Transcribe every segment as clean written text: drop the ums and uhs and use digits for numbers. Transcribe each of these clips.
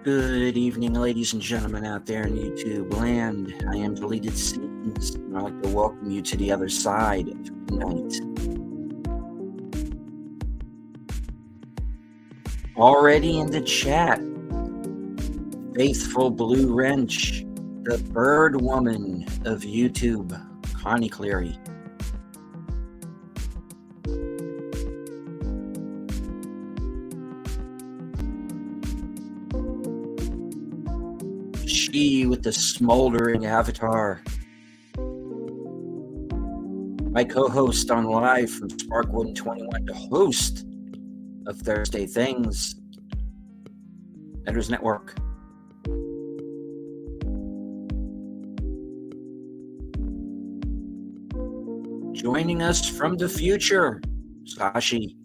Good evening, ladies and gentlemen out there in YouTube land. I am Deleted Scenes, and I'd like to welcome you to the other side of tonight. Already in the chat, Faithful Blue Wrench, the bird woman of YouTube, Connie Cleary. She with the smoldering avatar. My co-host on live from Sparkwood 21, the host of Thursday Things, Editors Network. Joining us from the future, Sashi.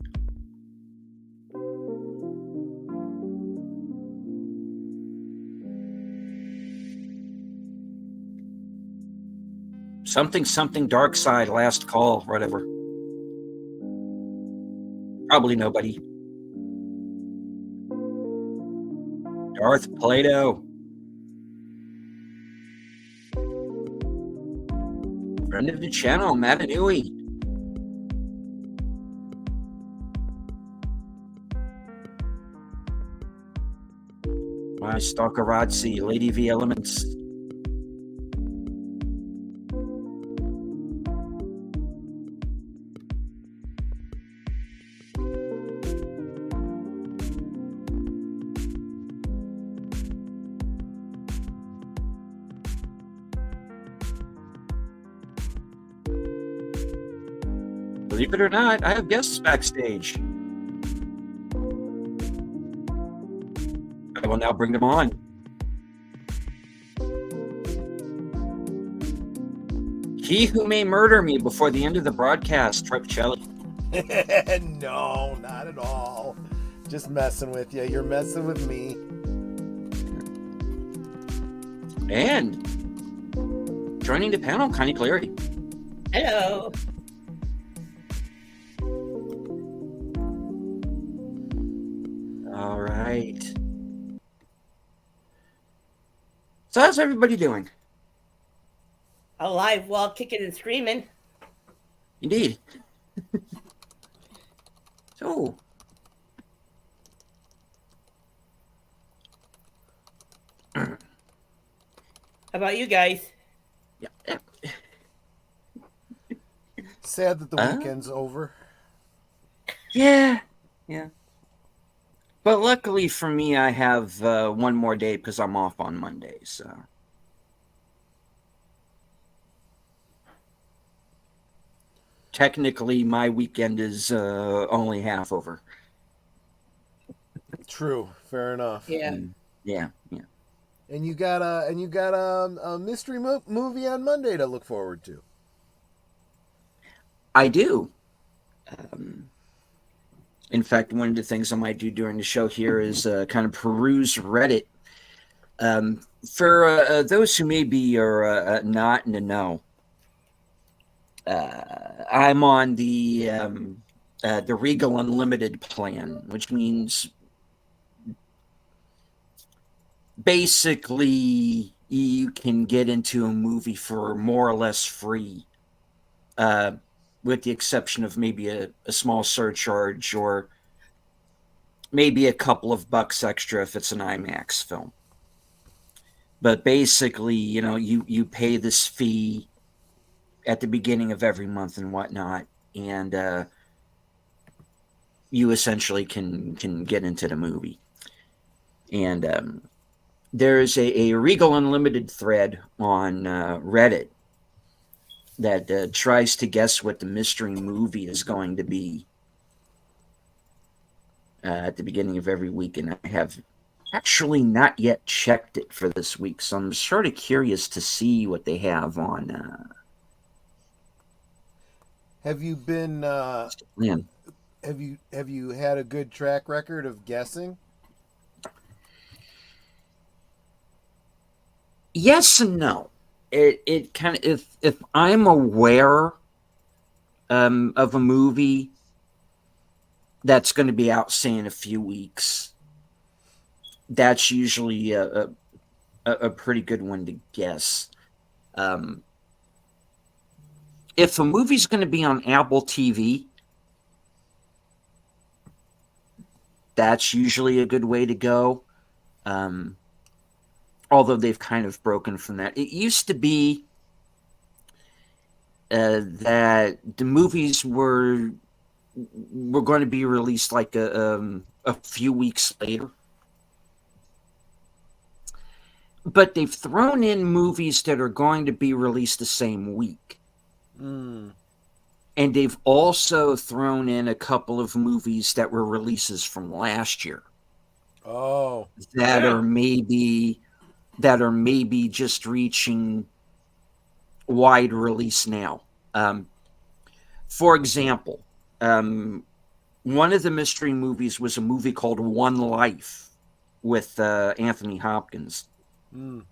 Something dark side, last call, whatever. Probably nobody. Darth Plato. Friend of the channel, Matanui. My Stalkerazzi, Lady V Elements. Believe it or not, I have guests backstage. I will now bring them on. He who may murder me before the end of the broadcast, Tripicelli. No, not at all. Just messing with you. You're messing with me. And joining the panel, Connie Cleary. Hello. All right. So how's everybody doing? Alive, well, kicking and screaming. Indeed. So, How about you guys? yeah. Sad that the weekend's over. Yeah. But luckily for me, I have one more day because I'm off on Monday. So technically, my weekend is only half over. True. Fair enough. Yeah. Yeah. And you got a mystery movie on Monday to look forward to. I do. In fact, one of the things I might do during the show here is kind of peruse Reddit. For those who maybe are not in the know, I'm on the Regal Unlimited plan, which means basically you can get into a movie for more or less free. With the exception of maybe a small surcharge or maybe a couple of bucks extra if it's an IMAX film. But basically, you pay this fee at the beginning of every month and whatnot, and you essentially can get into the movie. And there's a Regal Unlimited thread on Reddit that tries to guess what the mystery movie is going to be at the beginning of every week, and I have actually not yet checked it for this week, so I'm sort of curious to see what they have on. Have you been? Have you had a good track record of guessing? Yes and no. It kind of, if I'm aware of a movie that's going to be out, say, in a few weeks, that's usually a pretty good one to guess. If a movie's going to be on Apple TV, that's usually a good way to go. Although they've kind of broken from that. It used to be that the movies were going to be released like a few weeks later. But they've thrown in movies that are going to be released the same week. Mm. And they've also thrown in a couple of movies that were releases from last year. Oh. That are maybe just reaching wide release now. For example, one of the mystery movies was a movie called One Life with Anthony Hopkins. Mm.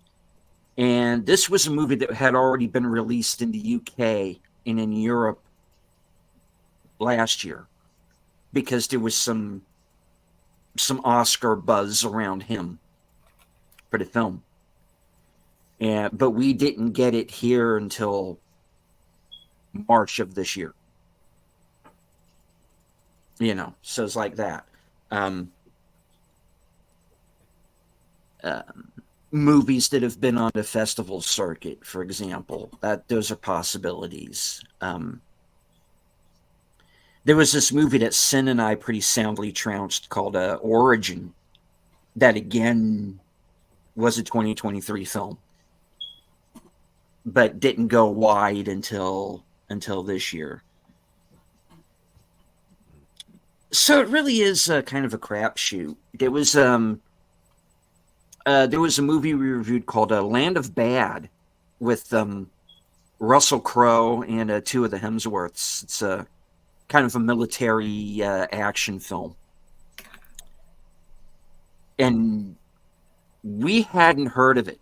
And this was a movie that had already been released in the UK and in Europe last year because there was some Oscar buzz around him for the film. But we didn't get it here until March of this year. So it's like that. Movies that have been on the festival circuit, for example, those are possibilities. There was this movie that Sin and I pretty soundly trounced called Origin, that again was a 2023 film, but didn't go wide until this year. So it really is kind of a crapshoot. There was a movie we reviewed called Land of Bad with Russell Crowe and two of the Hemsworths. It's a kind of a military action film. And we hadn't heard of it.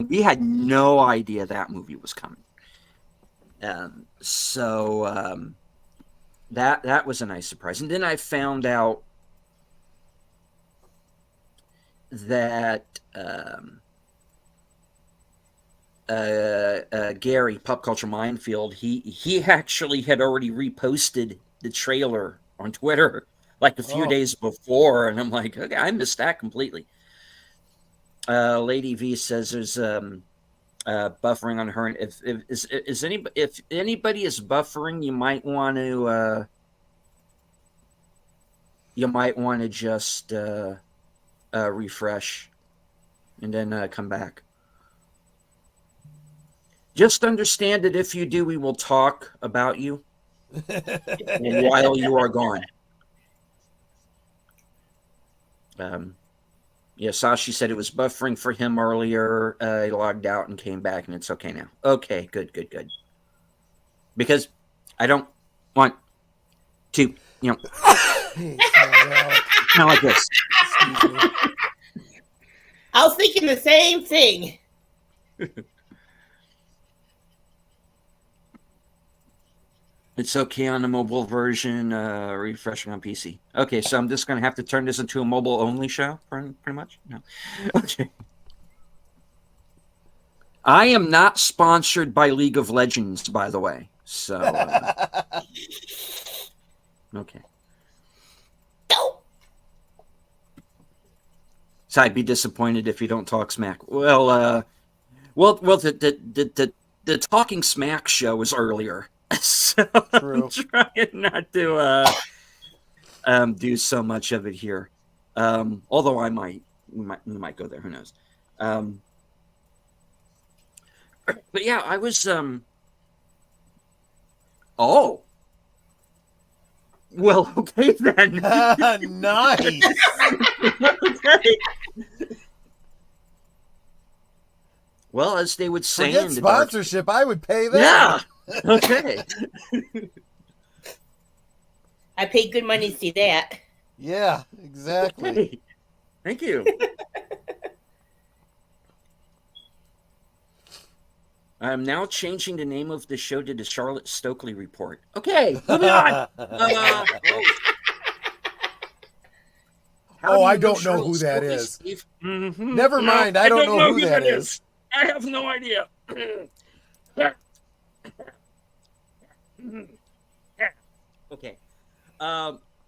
We had no idea that movie was coming. So that was a nice surprise. And then I found out that Gary, Pop Culture Minefield, he actually had already reposted the trailer on Twitter like a few days before, and I'm like, okay, I missed that completely. Lady V says there's buffering on her, and if anybody is buffering, you might want to just refresh and then come back. Just understand that if you do, we will talk about you while you are gone. Yeah, Sashi said it was buffering for him earlier. He logged out and came back, and it's okay now. Okay, good. Because I don't want to, kind of like this. I was thinking the same thing. It's okay on the mobile version, refreshing on PC. Okay, so I'm just going to have to turn this into a mobile-only show, pretty much? No. Okay. I am not sponsored by League of Legends, by the way. So, okay. So I'd be disappointed if you don't talk smack. Well, the Talking Smack show was earlier. So True. I'm trying not to do so much of it here. Although we might go there. Who knows? But yeah, I was. Oh. Well, okay then. Nice. Okay. Well, as they would say Forget in the dark... sponsorship, I would pay that. Yeah. Okay. I paid good money to see that. Yeah, exactly. Okay. Thank you. I'm now changing the name of the show to the Charlotte Stokely Report. Okay, moving on. How do I you don't know Cheryl who that Strayed, is. Steve? Mhm. Never No, mind. I don't know who that is. I have no idea. Okay.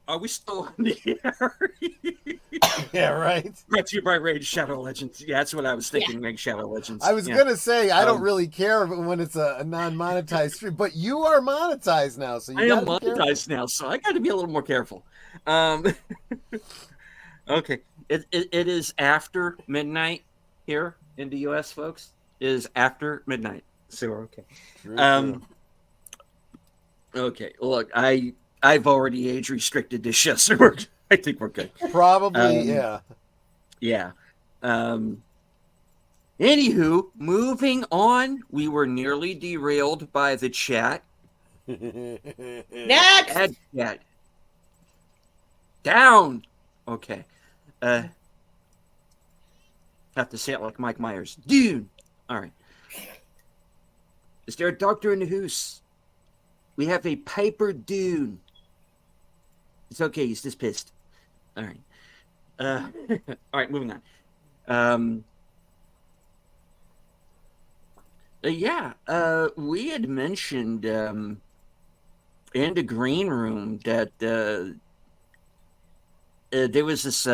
Are we still on the air? Yeah, right. Brought to you by Raid Shadow Legends. Yeah, that's what I was thinking. Raid Shadow Legends. I was Yeah. gonna say I don't Um, really care when it's a non-monetized stream, but you are monetized now, so you I am gotta be careful. monetized now, so I got to be a little more careful. Okay, it is after midnight here in the U.S., folks. It is after midnight, so we're okay. True. Okay, look, I've already age restricted this show, so I think we're good. Probably, um, yeah. Yeah. Anywho, moving on. We were nearly derailed by the chat. Next. Bad chat. Down. Okay. Have to say it like Mike Myers. Dude. All right. Is there a doctor in the house? We have a Piper Dune. It's okay. He's just pissed. All right. All right. Moving on. Yeah. We had mentioned in the green room that there was this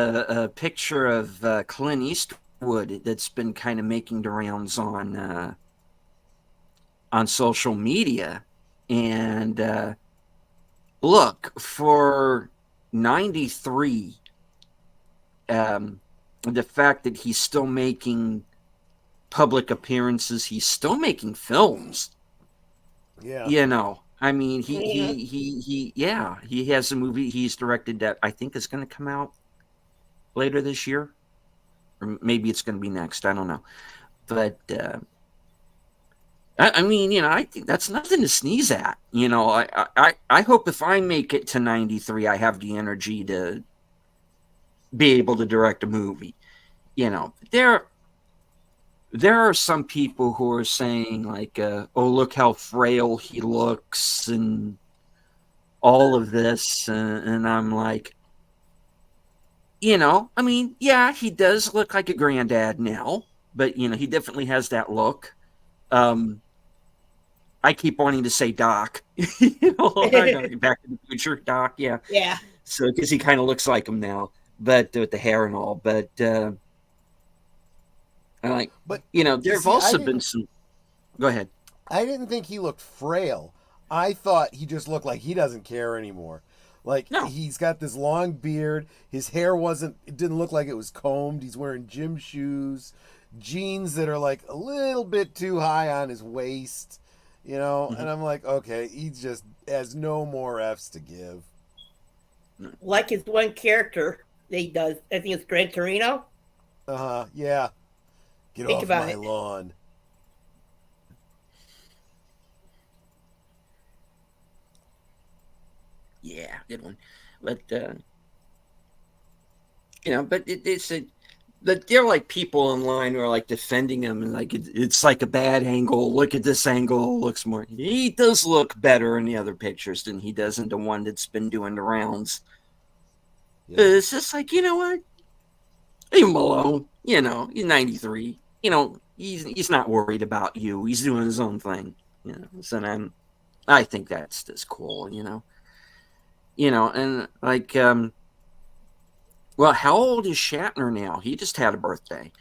picture of Clint Eastwood that's been kind of making the rounds on social media. And look, for 93, the fact that he's still making public appearances, he's still making films. Yeah. You know, I mean, he has a movie he's directed that I think is going to come out later this year, or maybe it's going to be next. I don't know, but I mean, you know, I think that's nothing to sneeze at. You know, I hope if I make it to 93, I have the energy to be able to direct a movie. You know, there are some people who are saying like, oh, look how frail he looks and all of this. And I'm like, you know, I mean, yeah, he does look like a granddad now, but, you know, he definitely has that look. I keep wanting to say Doc, you know, Back to the Future, Doc. Yeah. Yeah. So, because he kind of looks like him now, but with the hair and all, but, I like, But you know, there have also been some. Go ahead. I didn't think he looked frail. I thought he just looked like he doesn't care anymore. Like, No. He's got this long beard. His hair it didn't look like it was combed. He's wearing gym shoes, jeans that are like a little bit too high on his waist, you know? Mm-hmm. And I'm like, okay, he just has no more F's to give. Like his one character that he does. I think it's Gran Torino. Yeah. Get Think off about my it. lawn. Yeah, good one. But you know, but but there are like people online who are like defending him and like it's like a bad angle. Look at this angle. Looks more. He does look better in the other pictures than he does in the one that's been doing the rounds. Yeah. It's just like, you know what? Leave him alone. You know, he's 93. You know, he's not worried about you. He's doing his own thing. You know, so then I think that's just cool. You know, and like, well, how old is Shatner now? He just had a birthday.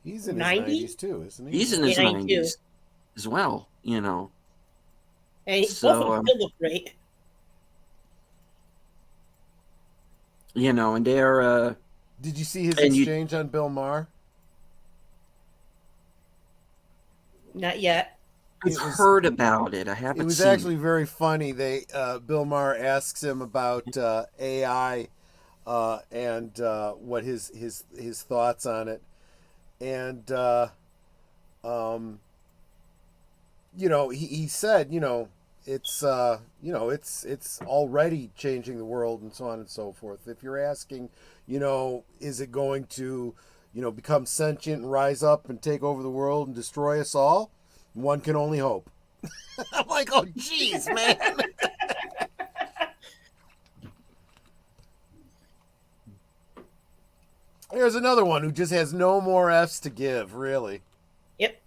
He's in 90? his 90s too, isn't he? He's in his 92. 90s as well. You know, And So, both of them still look great. you know, and they're Did you see his And you- exchange on Bill Maher? Not yet. I've It was- heard about it. I haven't. It was seen actually very funny. Bill Maher asks him about AI and what his thoughts on it, and you know, he said, you know, it's it's already changing the world and so on and so forth. If you're asking, you know, is it going to, you know, become sentient and rise up and take over the world and destroy us all? One can only hope. I'm like, oh, jeez, man. There's another one who just has no more F's to give, really. Yep.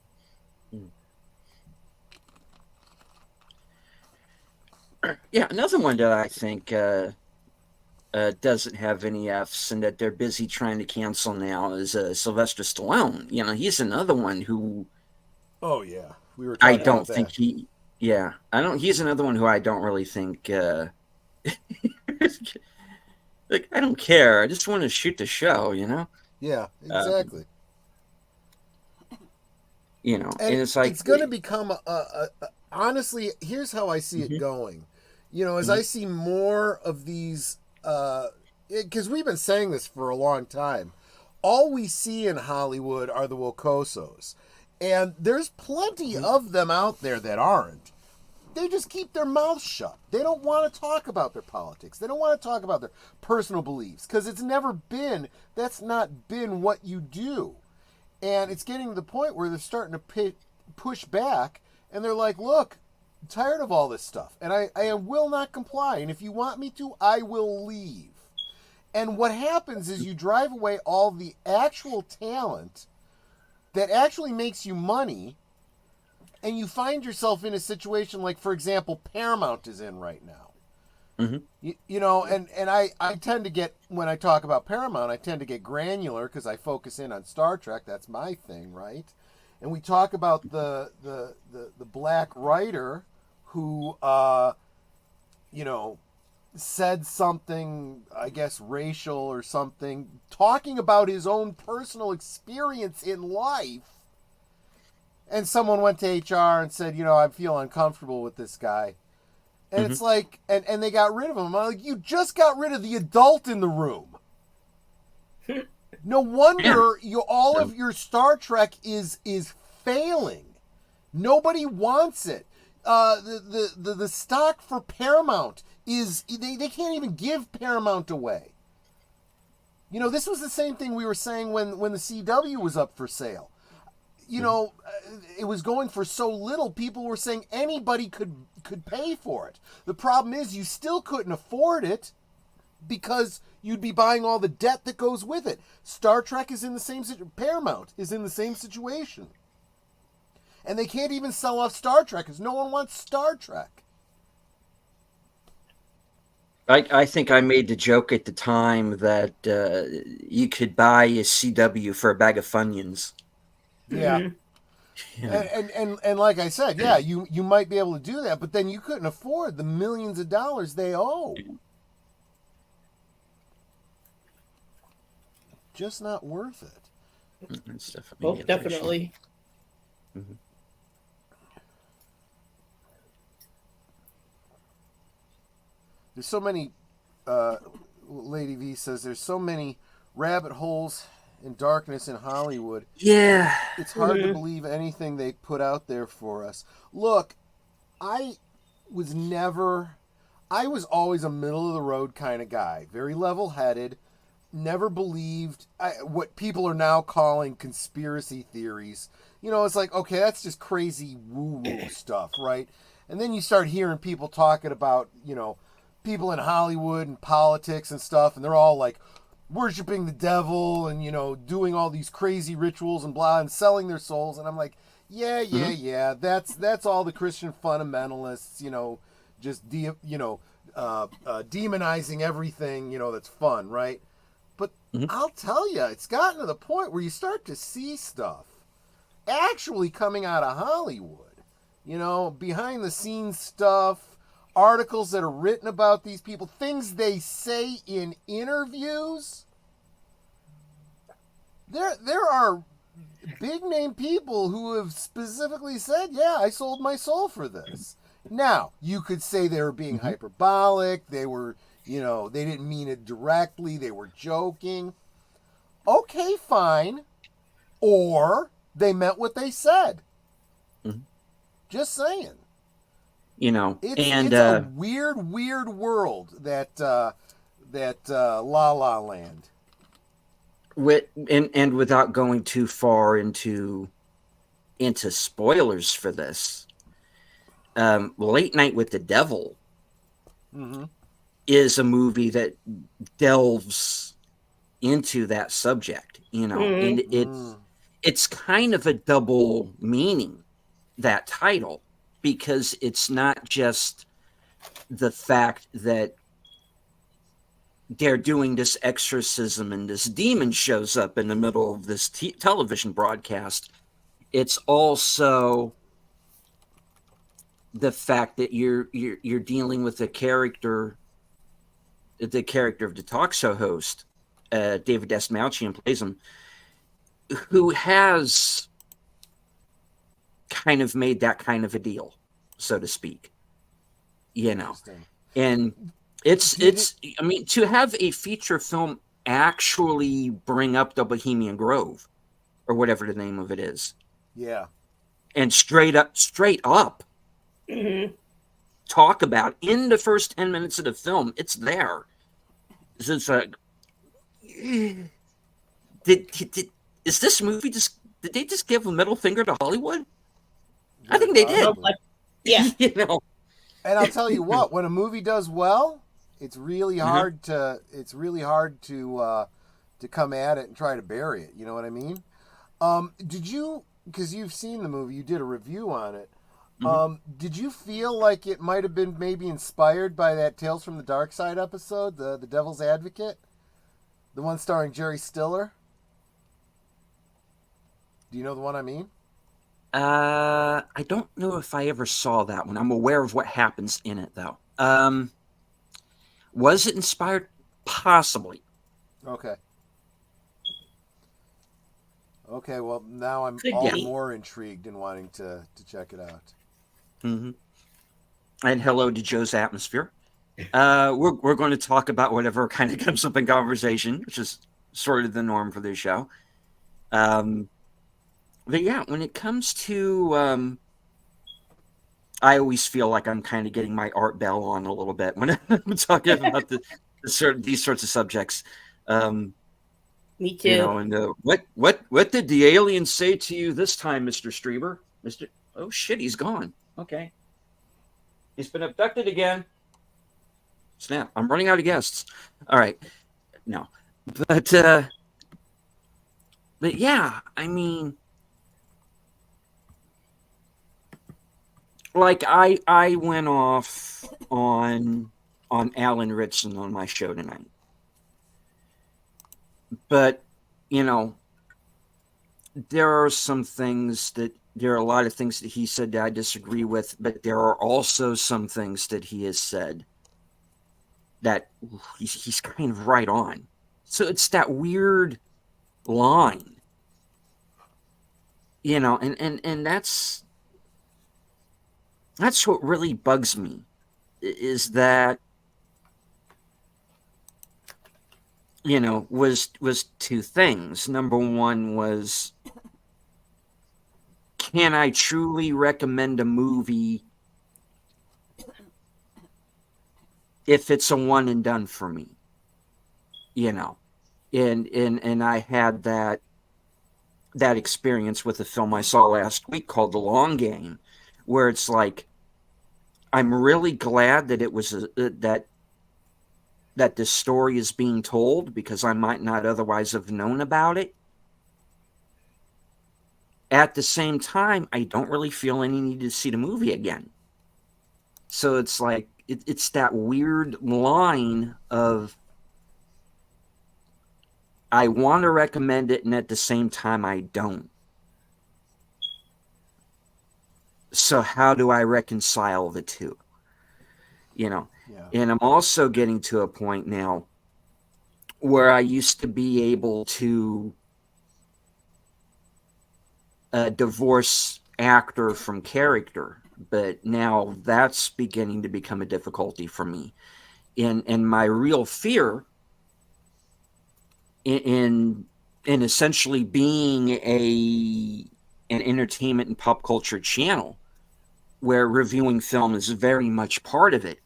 Yeah, another one that I think doesn't have any F's and that they're busy trying to cancel now is Sylvester Stallone. You know, he's another one who Oh yeah, we were I talking don't about think that. he. Yeah, I don't. He's another one who I don't really think. Like, I don't care. I just want to shoot the show. Yeah, Uh, exactly. and And it's like, it's going to become honestly. Here's how I see it Mhm, going. As I mhm, see more of these, because we've been saying this for a long time. All we see in Hollywood are the Wokosos, and there's plenty mhm, of them out there that aren't. They just keep their mouths shut. They don't want to talk about their politics. They don't want to talk about their personal beliefs because that's not been what you do. And it's getting to the point where they're starting to push back and they're like, look, I'm tired of all this stuff and I will not comply. And if you want me to, I will leave. And what happens is you drive away all the actual talent that actually makes you money, and you find yourself in a situation like, for example, Paramount is in right now. mhm. And I tend to get, when I talk about Paramount, I tend to get granular because I focus in on Star Trek. That's my thing, right? And we talk about the black writer who, you know, said something, I guess, racial or something, talking about his own personal experience in life. And someone went to HR and said, I feel uncomfortable with this guy. And Mhm. it's like, and they got rid of him. I'm like, you just got rid of the adult in the room. No Yeah. wonder all So, of your Star Trek is failing. Nobody wants it. The stock for Paramount is they can't even give Paramount away. This was the same thing we were saying when the CW was up for sale. mhm. It was going for so little. People were saying anybody could pay for it. The problem is you still couldn't afford it because you'd be buying all the debt that goes with it. Star Trek is in the same situation. Paramount is in the same situation. And they can't even sell off Star Trek because no one wants Star Trek. I think I made the joke at the time that you could buy a CW for a bag of Funyuns. Yeah. Mhm. Yeah. And like I said, yeah, you might be able to do that, but then you couldn't afford the millions of dollars they owe. Just not worth it. That's definitely Oh, the other issue. definitely. Mhm. There's so many. Lady V says there's so many rabbit holes and darkness in Hollywood. Yeah. It's hard to Mhm. believe anything they put out there for us. Look, I was never. I was always a middle of the road kind of guy, very level headed. Never believed what people are now calling conspiracy theories. It's like, okay, that's just crazy woo woo stuff, right? And then you start hearing people talking about, people in Hollywood and politics and stuff, and they're all like worshiping the devil and, doing all these crazy rituals and blah and selling their souls. And I'm like, yeah, yeah, Mhm. yeah, that's all the Christian fundamentalists, just demonizing everything, that's fun, right? But Mhm. I'll tell you, it's gotten to the point where you start to see stuff actually coming out of Hollywood. Behind the scenes stuff, articles that are written about these people, things they say in interviews. There are big name people who have specifically said, "Yeah, I sold my soul for this." Now, you could say they were being Mhm. hyperbolic, they were, they didn't mean it directly, they were joking. Okay, fine. Or they meant what they said. Mhm. Just saying. It's And it's a weird world that La La Land. and without going too far into spoilers for this, Late Night with the Devil Mm-hmm. is a movie that delves into that subject, you know, and Mm. it's kind of a double meaning, that title, because it's not just the fact that they're doing this exorcism and this demon shows up in the middle of this television broadcast. It's also the fact that you're dealing with the character of the talk show host, David Dastmalchian plays him, who has kind of made that kind of a deal, so to speak. You know, Interesting. and it's I mean, to have a feature film actually bring up the Bohemian Grove or whatever the name of it is, Yeah. and straight up Mhm. talk about in the first 10 minutes of the film, it's there. It's like, did is this movie just, did they just give a middle finger to Hollywood? I think they did. Possibly. Yeah. You know, And I'll tell you what, when a movie does well, it's really Mhm. hard to come at it and try to bury it. You know what I mean? Did you, because you've seen the movie, you did a review on it. Did you feel like it might have been maybe inspired by that Tales from the Dark Side episode, the Devil's Advocate, the one starring Jerry Stiller? Do you know the one I mean? I don't know if I ever saw that one. I'm aware of what happens in it, though. Was it inspired? Possibly. Okay. Okay, well, now I'm Could all be. the more intrigued and wanting to check it out. Mm-hmm. And hello to Joe's Atmosphere. We're going to talk about whatever kind of comes up in conversation, which is sort of the norm for this show. But yeah, when it comes to, I always feel like I'm kind of getting my Art Bell on a little bit when I'm talking about these sorts of subjects. Me too. You know, and what did the alien say to you this time, Mr. Strieber? Oh shit, he's gone. Okay, he's been abducted again. Snap! I'm running out of guests. All right, no, but yeah, I mean, like I went off on Alan Ritson on my show tonight, but you know, there are a lot of things that he said that I disagree with, but there are also some things that he has said that he's kind of right on. So it's that weird line, you know, and that's what really bugs me, is that, you know, was two things. Number one was, can I truly recommend a movie if it's a one and done for me? You know, and I had that experience with a film I saw last week called The Long Game, where it's like, I'm really glad that it was that this story is being told, because I might not otherwise have known about it. At the same time, I don't really feel any need to see the movie again. So it's like, it's that weird line of, I want to recommend it, and at the same time, I don't. So how do I reconcile the two? You know, Yeah. and I'm also getting to a point now where I used to be able to divorce actor from character, but now that's beginning to become a difficulty for me. And my real fear in essentially being an entertainment and pop culture channel where reviewing film is very much part of it.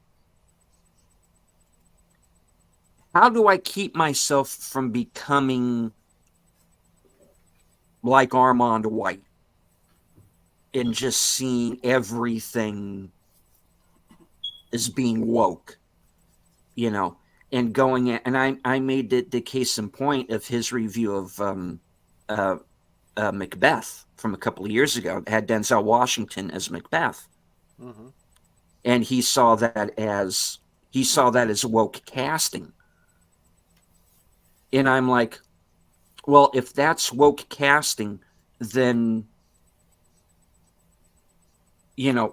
How do I keep myself from becoming like Armand White and just seeing everything as being woke? You know, and going at, and I made the case in point of his review of uh, Macbeth from a couple of years ago. It had Denzel Washington as Macbeth, Mm-hmm. and he saw that as woke casting, and I'm like, well, if that's woke casting, then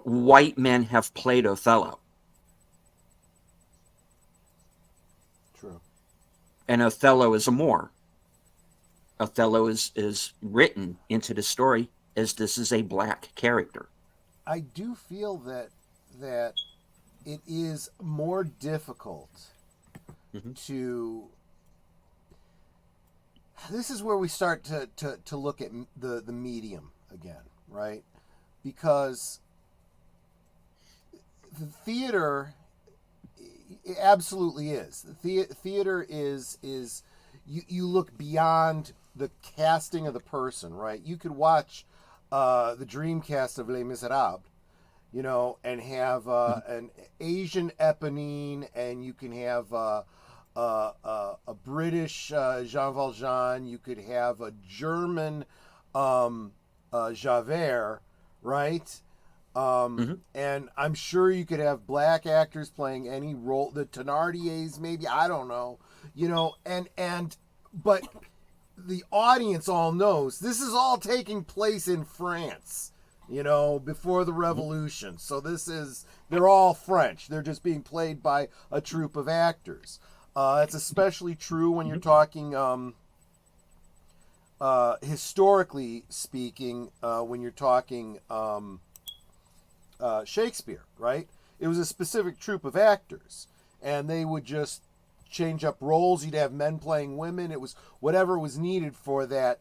white men have played Othello, True. and Othello is a Moor. Othello is written into the story as this is a black character. I do feel that it is more difficult Mhm. to. This is where we start to look at the medium again, right? Because the theater, it absolutely is. The theater is you look beyond the casting of the person, right? You could watch the dream cast of Les Miserables, and have an Asian Eponine, and you can have a British Jean Valjean. You could have a German Javert, right? And I'm sure you could have black actors playing any role. The Thénardiers, maybe, I don't know, but the audience all knows this is all taking place in France, before the revolution. So they're all French. They're just being played by a troupe of actors. It's especially true when you're talking historically speaking, when you're talking Shakespeare, right? It was a specific troupe of actors, and they would just change up roles. You'd have men playing women. It was whatever was needed for that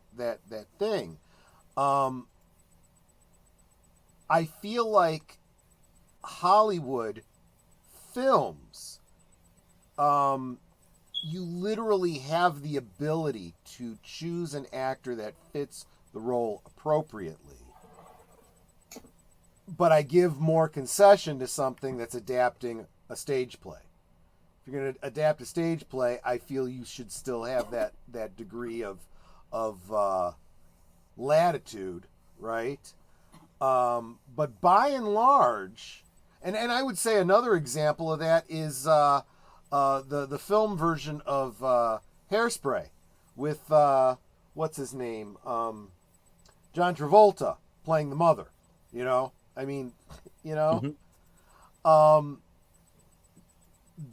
thing. I feel like Hollywood films, you literally have the ability to choose an actor that fits the role appropriately. But I give more concession to something that's adapting a stage play. If you're going to adapt a stage play, I feel you should still have that degree of latitude, right? But by and large, and I would say another example of that is the film version of Hairspray with what's his name, John Travolta playing the mother. I mean,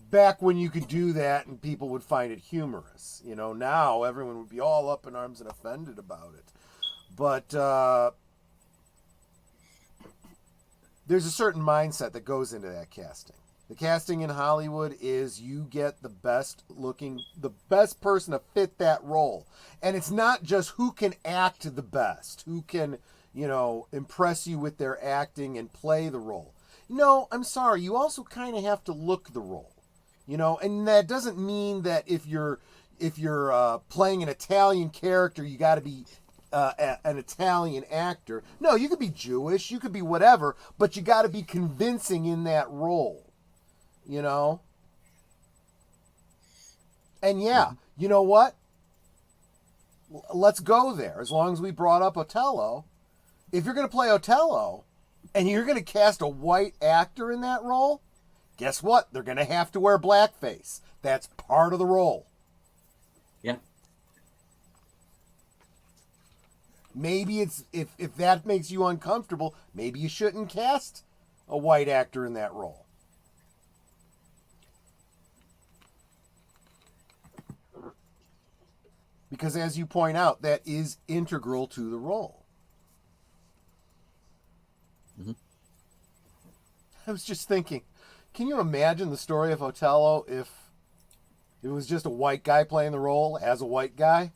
back when you could do that and people would find it humorous. Now everyone would be all up in arms and offended about it. But there's a certain mindset that goes into that casting. The casting in Hollywood is you get the best person to fit that role. And it's not just who can act the best, who can, impress you with their acting and play the role. No, I'm sorry, you also kind of have to look the role. And that doesn't mean that if you're playing an Italian character, you got to be an Italian actor. No, you could be Jewish, you could be whatever, but you got to be convincing in that role. And yeah, you know what? Let's go there. As long as we brought up Othello, if you're going to play Othello and you're going to cast a white actor in that role, guess what? They're going to have to wear blackface. That's part of the role. Yeah. Maybe it's if that makes you uncomfortable, maybe you shouldn't cast a white actor in that role. Because as you point out, that is integral to the role. Mm-hmm. I was just thinking, can you imagine the story of Othello if it was just a white guy playing the role as a white guy?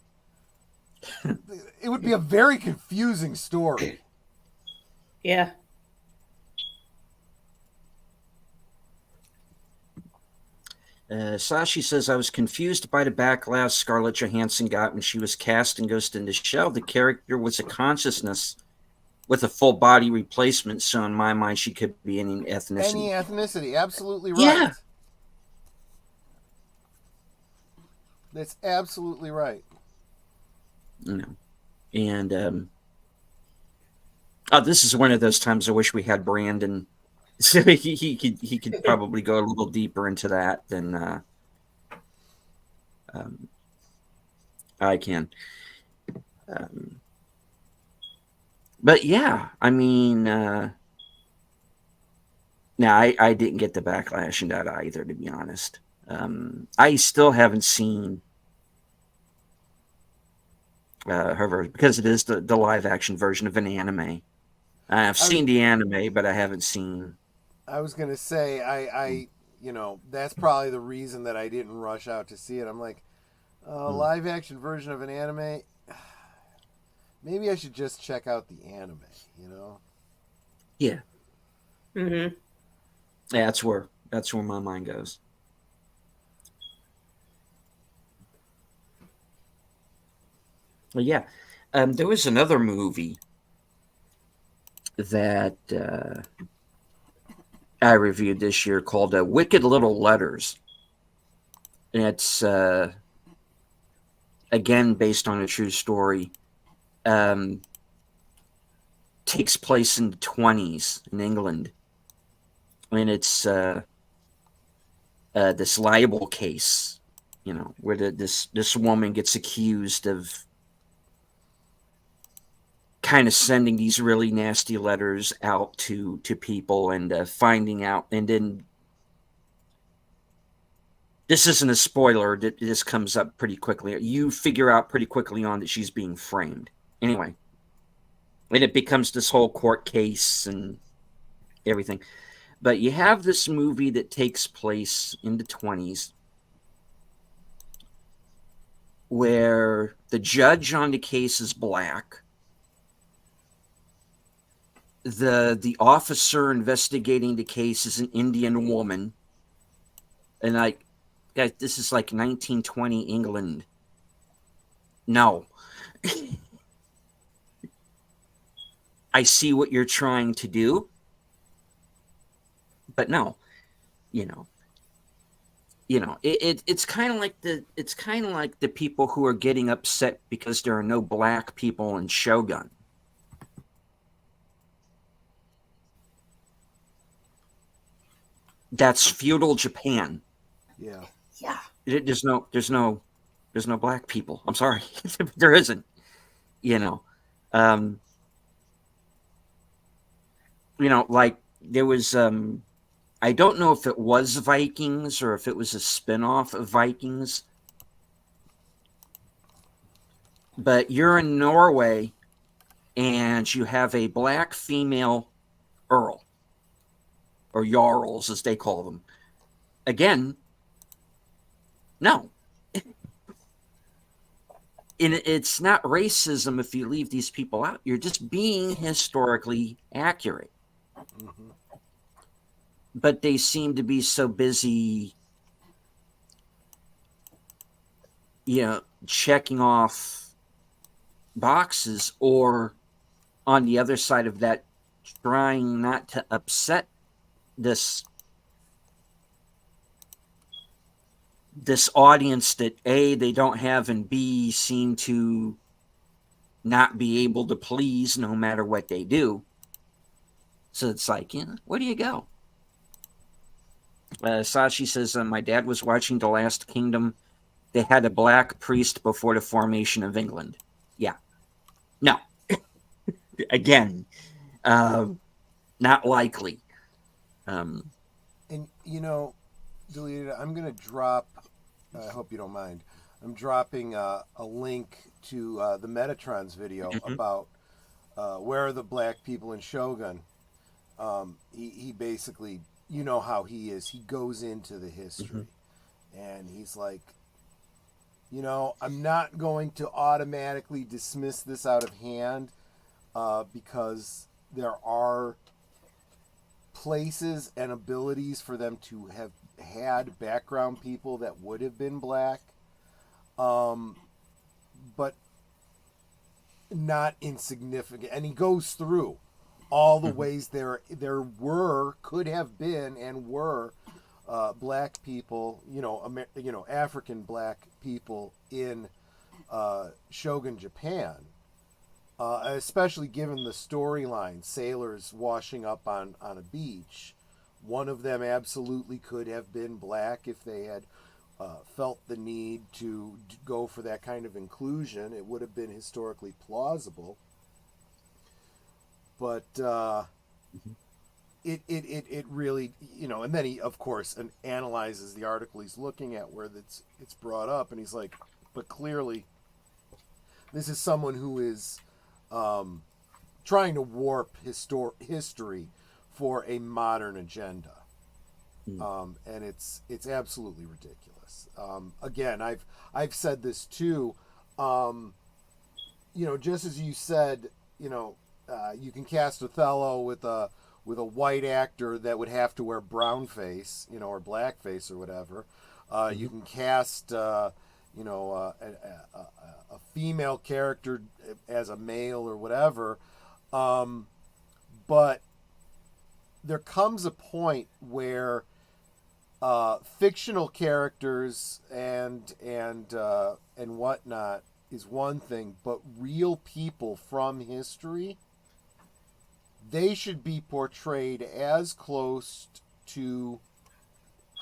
It would be a very confusing story. Yeah. Sashi says, I was confused by the backlash Scarlett Johansson got when she was cast in Ghost in the Shell. The character was a consciousness with a full body replacement, so in my mind, she could be any ethnicity. Any ethnicity, absolutely right. Yeah. That's absolutely right. You know, and oh, this is one of those times I wish we had Brandon, so he could probably go a little deeper into that than um, I can. Um, but yeah, I mean, now I didn't get the backlash in that either, to be honest. I still haven't seen her version because it is the live action version of an anime. I've I was seen the anime, but I haven't seen. I was gonna say you know, that's probably the reason that I didn't rush out to see it. I'm like, Mm, live action version of an anime. Maybe I should just check out the anime. You know. yeah, Mm-hmm. yeah, that's where my mind goes. Well, yeah, there was another movie that I reviewed this year called "Wicked Little Letters," and it's again based on a true story. Um, Takes place in the 20s in England, and it's this libel case, where this woman gets accused of kind of sending these really nasty letters out to people and finding out, and then this isn't a spoiler. This comes up pretty quickly. You figure out pretty quickly on that she's being framed. Anyway, and it becomes this whole court case and everything. But you have this movie that takes place in the 20s where the judge on the case is black. The officer investigating the case is an Indian woman. And this is like 1920 England. No. I see what you're trying to do, but no, you know, it's kind of like the people who are getting upset because there are no black people in Shogun. That's feudal Japan. Yeah. Yeah. There's no black people. I'm sorry, there isn't. You know, um, like there was. I don't know if it was Vikings or if it was a spinoff of Vikings, but you're in Norway and you have a black female earl, or jarls as they call them. Again, no. And it's not racism if you leave these people out. You're just being historically accurate. Mm-hmm. But they seem to be so busy, checking off boxes, or on the other side of that, trying not to upset this audience that A, they don't have, and B, seem to not be able to please no matter what they do. So it's like, where do you go? Sashi says, my dad was watching The Last Kingdom. They had a black priest before the formation of England. Yeah. No. Again, not likely. And Deleted, I'm gonna drop. I hope you don't mind. I'm dropping a link to the Metatron's video about where are the black people in Shogun. He basically, you know how he is. He goes into the history, and he's like, I'm not going to automatically dismiss this out of hand because there are places and abilities for them to have had background people that would have been black, but not insignificant. And he goes through all the ways there could have been and were black people, African black people in Shogun Japan, especially given the storyline, sailors washing up on a beach. One of them absolutely could have been black if they had felt the need to go for that kind of inclusion. It would have been historically plausible. But it really, and then he, of course, analyzes the article he's looking at where it's brought up, and he's like, but clearly this is someone who is trying to warp history for a modern agenda. And it's absolutely ridiculous. Again, I've said this too. Just as you said, you can cast Othello with a white actor that would have to wear brown face, or blackface or whatever. You can cast, a female character as a male or whatever. But there comes a point where fictional characters and whatnot is one thing, but real people from history, they should be portrayed as close to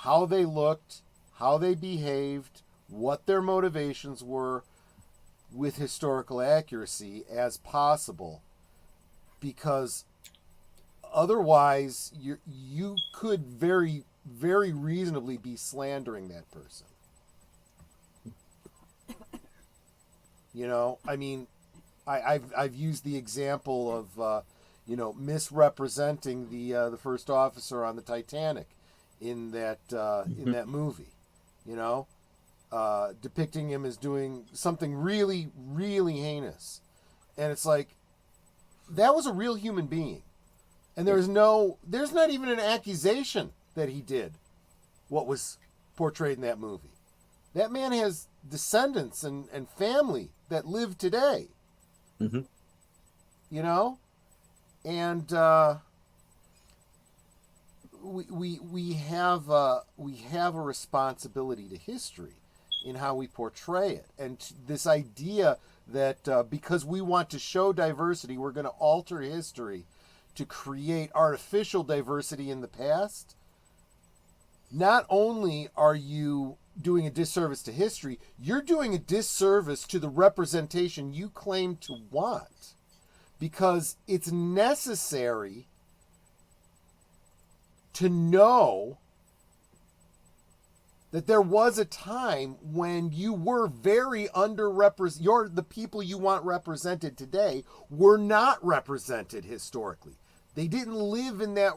how they looked, how they behaved, what their motivations were, with historical accuracy as possible, because otherwise you could very, very reasonably be slandering that person. I've used the example of misrepresenting the first officer on the Titanic in that movie, depicting him as doing something really, really heinous, and it's like, that was a real human being, and there's not even an accusation that he did what was portrayed in that movie. That man has descendants and family that live today. Mm-hmm. And we have a responsibility to history in how we portray it, and this idea that because we want to show diversity, we're going to alter history to create artificial diversity in the past. Not only are you doing a disservice to history, you're doing a disservice to the representation you claim to want, because it's necessary to know that there was a time when you were very underrepresented. The people you want represented today were not represented historically. They didn't live in that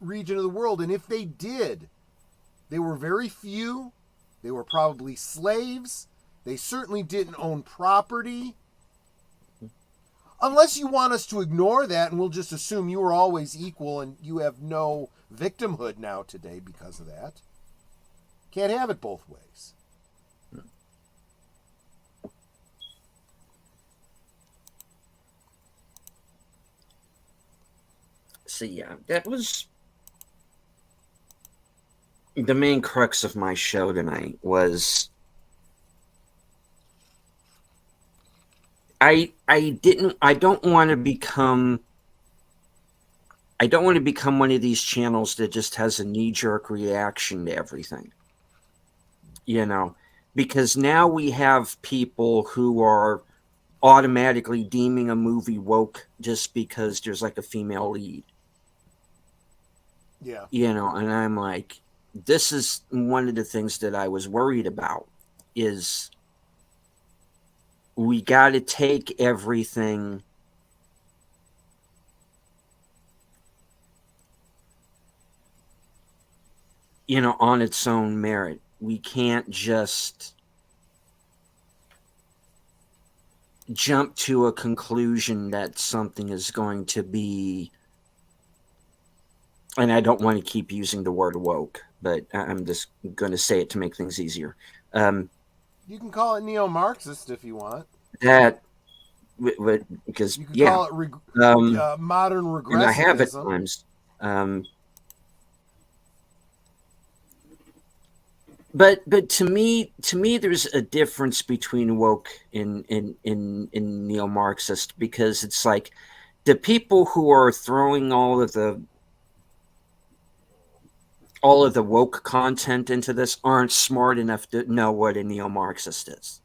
region of the world, and if they did, they were very few. They were probably slaves. They certainly didn't own property. Unless you want us to ignore that and we'll just assume you were always equal and you have no victimhood now today because of that. Can't have it both ways. So yeah, that was the main crux of my show tonight. Was I don't want to become one of these channels that just has a knee-jerk reaction to everything. Because now we have people who are automatically deeming a movie woke just because there's like a female lead. Yeah. And I'm like, this is one of the things that I was worried about, is we got to take everything on its own merit. We can't just jump to a conclusion that something is going to be, and I don't want to keep using the word woke, but I'm just going to say it to make things easier. You can call it neo-Marxist if you want. That, because you can call it modern regressivism. And I have at times. but to me, there's a difference between woke and neo-Marxist, because it's like the people who are throwing all of the woke content into this aren't smart enough to know what a neo-Marxist is.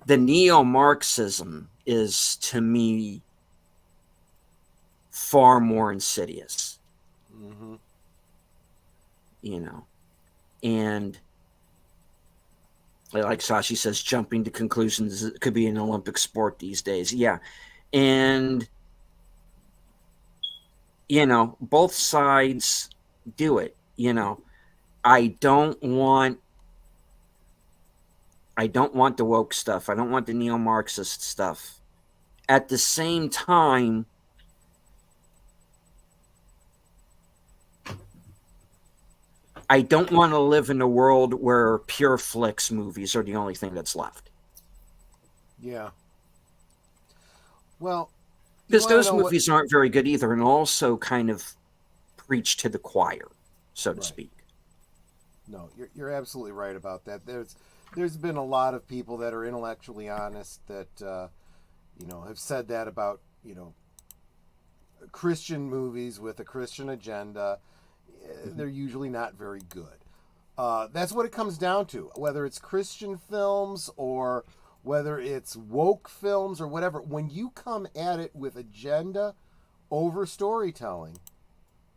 The neo-Marxism is, to me, far more insidious, Mm-hmm. you know. And like Sashi says, jumping to conclusions could be an Olympic sport these days. Yeah. And, both sides do it. I don't want the woke stuff. I don't want the neo-Marxist stuff. At the same time, I don't want to live in a world where pure flicks movies are the only thing that's left. Yeah. Well, you Because want to those know what? movies aren't very good either, and also kind of preach to the choir, so to Right. speak. No, you're absolutely right about that. There's been a lot of people that are intellectually honest that have said that about Christian movies with a Christian agenda. They're usually not very good. That's what it comes down to. Whether it's Christian films or whether it's woke films or whatever, when you come at it with agenda over storytelling,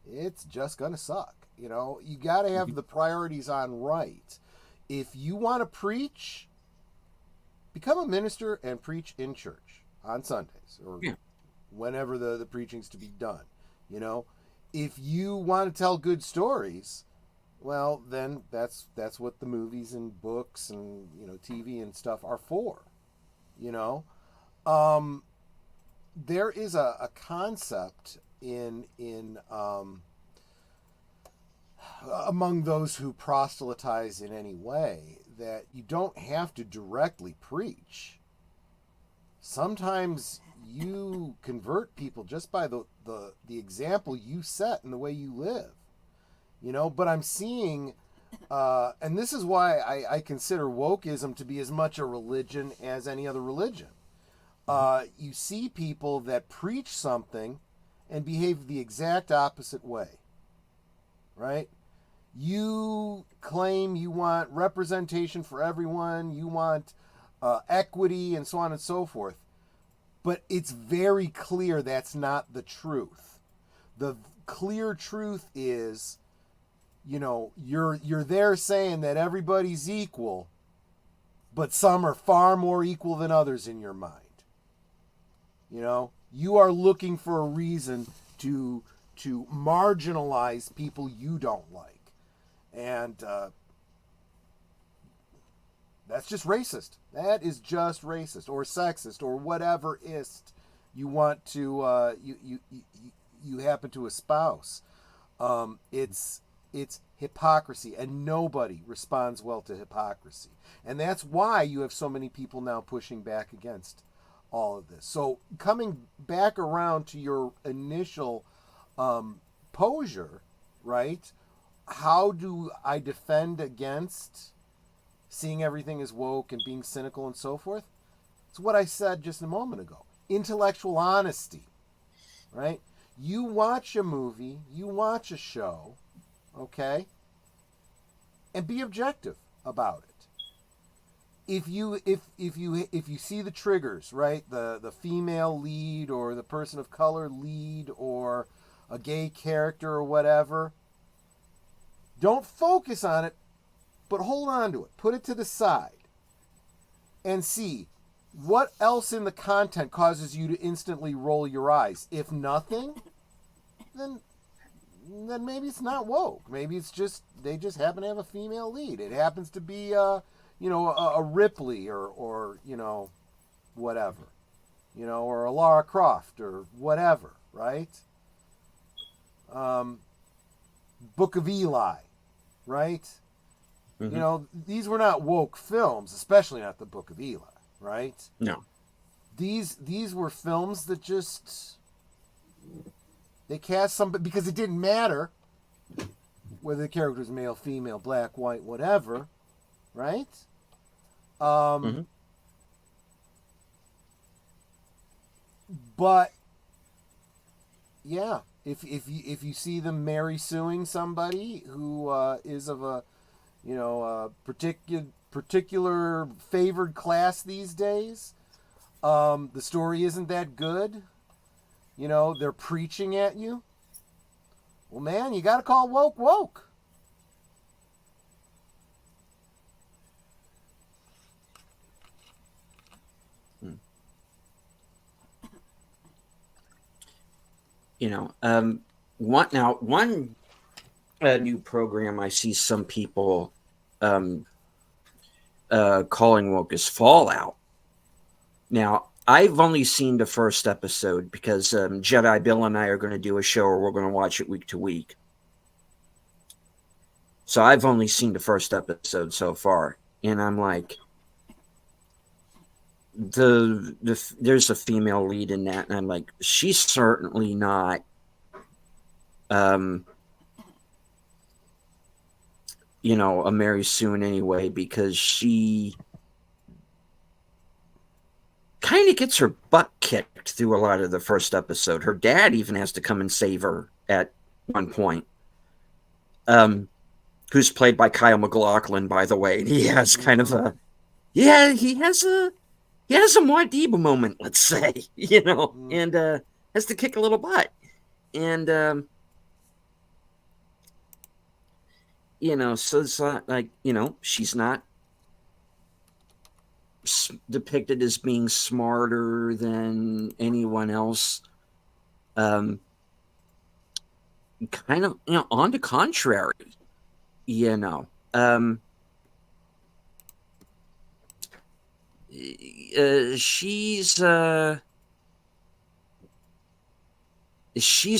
it's just gonna suck. You got to have the priorities on right. If you want to preach, become a minister and preach in church on Sundays or Yeah. whenever the preaching's to be done. If you want to tell good stories, well, then that's what the movies and books and TV and stuff are for. You know, um, there is a concept in among those who proselytize in any way that you don't have to directly preach. Sometimes you convert people just by the example you set and the way you live. But I'm seeing and this is why I consider wokeism to be as much a religion as any other religion. You see people that preach something and behave the exact opposite way, right? You claim you want representation for everyone, you want equity, and so on and so forth. But it's very clear that's not the truth. The clear truth is, you're there saying that everybody's equal, but some are far more equal than others in your mind. You are looking for a reason to marginalize people you don't like. And that's just racist. That is just racist or sexist or whatever ist you want to you happen to espouse. It's hypocrisy, and nobody responds well to hypocrisy. And that's why you have so many people now pushing back against all of this. So coming back around to your initial posure, right? How do I defend against seeing everything as woke and being cynical and so forth? It's what I said just a moment ago. Intellectual honesty, right? You watch a movie, you watch a show, okay? And be objective about it. If you see the triggers, right? The female lead or the person of color lead or a gay character or whatever, don't focus on it, but hold on to it. Put it to the side and see what else in the content causes you to instantly roll your eyes. If nothing, then maybe it's not woke. Maybe it's just they just happen to have a female lead. It happens to be a Ripley or whatever, or a Lara Croft or whatever, right? Book of Eli, right? Mm-hmm. These were not woke films, especially not the Book of Eli, right? No. These were films that just they cast somebody because it didn't matter. whether the character is male, female, black, white, whatever, right? Mhm. But yeah, if you see them Mary suing somebody who is of a particular favored class these days, the story isn't that good. They're preaching at you. Well, man, you got to call woke. One new program I see some people calling woke is Fallout. Now, I've only seen the first episode because Jedi Bill and I are going to do a show where we're going to watch it week to week. So I've only seen the first episode so far, and I'm like, there's a female lead in that, and I'm like, she's certainly not a Mary Sue in any way, because she kind of gets her butt kicked through a lot of the first episode. Her dad even has to come and save her at one point. Who's played by Kyle MacLachlan, by the way. He has kind of a he has a Muad'Dib moment, let's say, and has to kick a little butt. And so it's not like, she's not depicted as being smarter than anyone else. Kind of, on the contrary, she's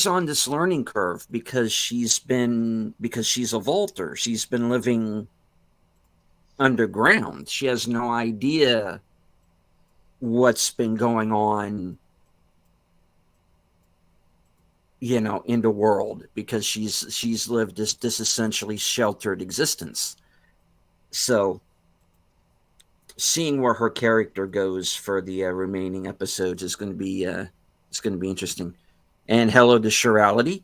on this learning curve because she's a vaulter. She's been living underground. She has no idea what's been going on, in the world, because she's lived this essentially sheltered existence. So seeing where her character goes for the remaining episodes is going to be interesting. And hello to Shirality.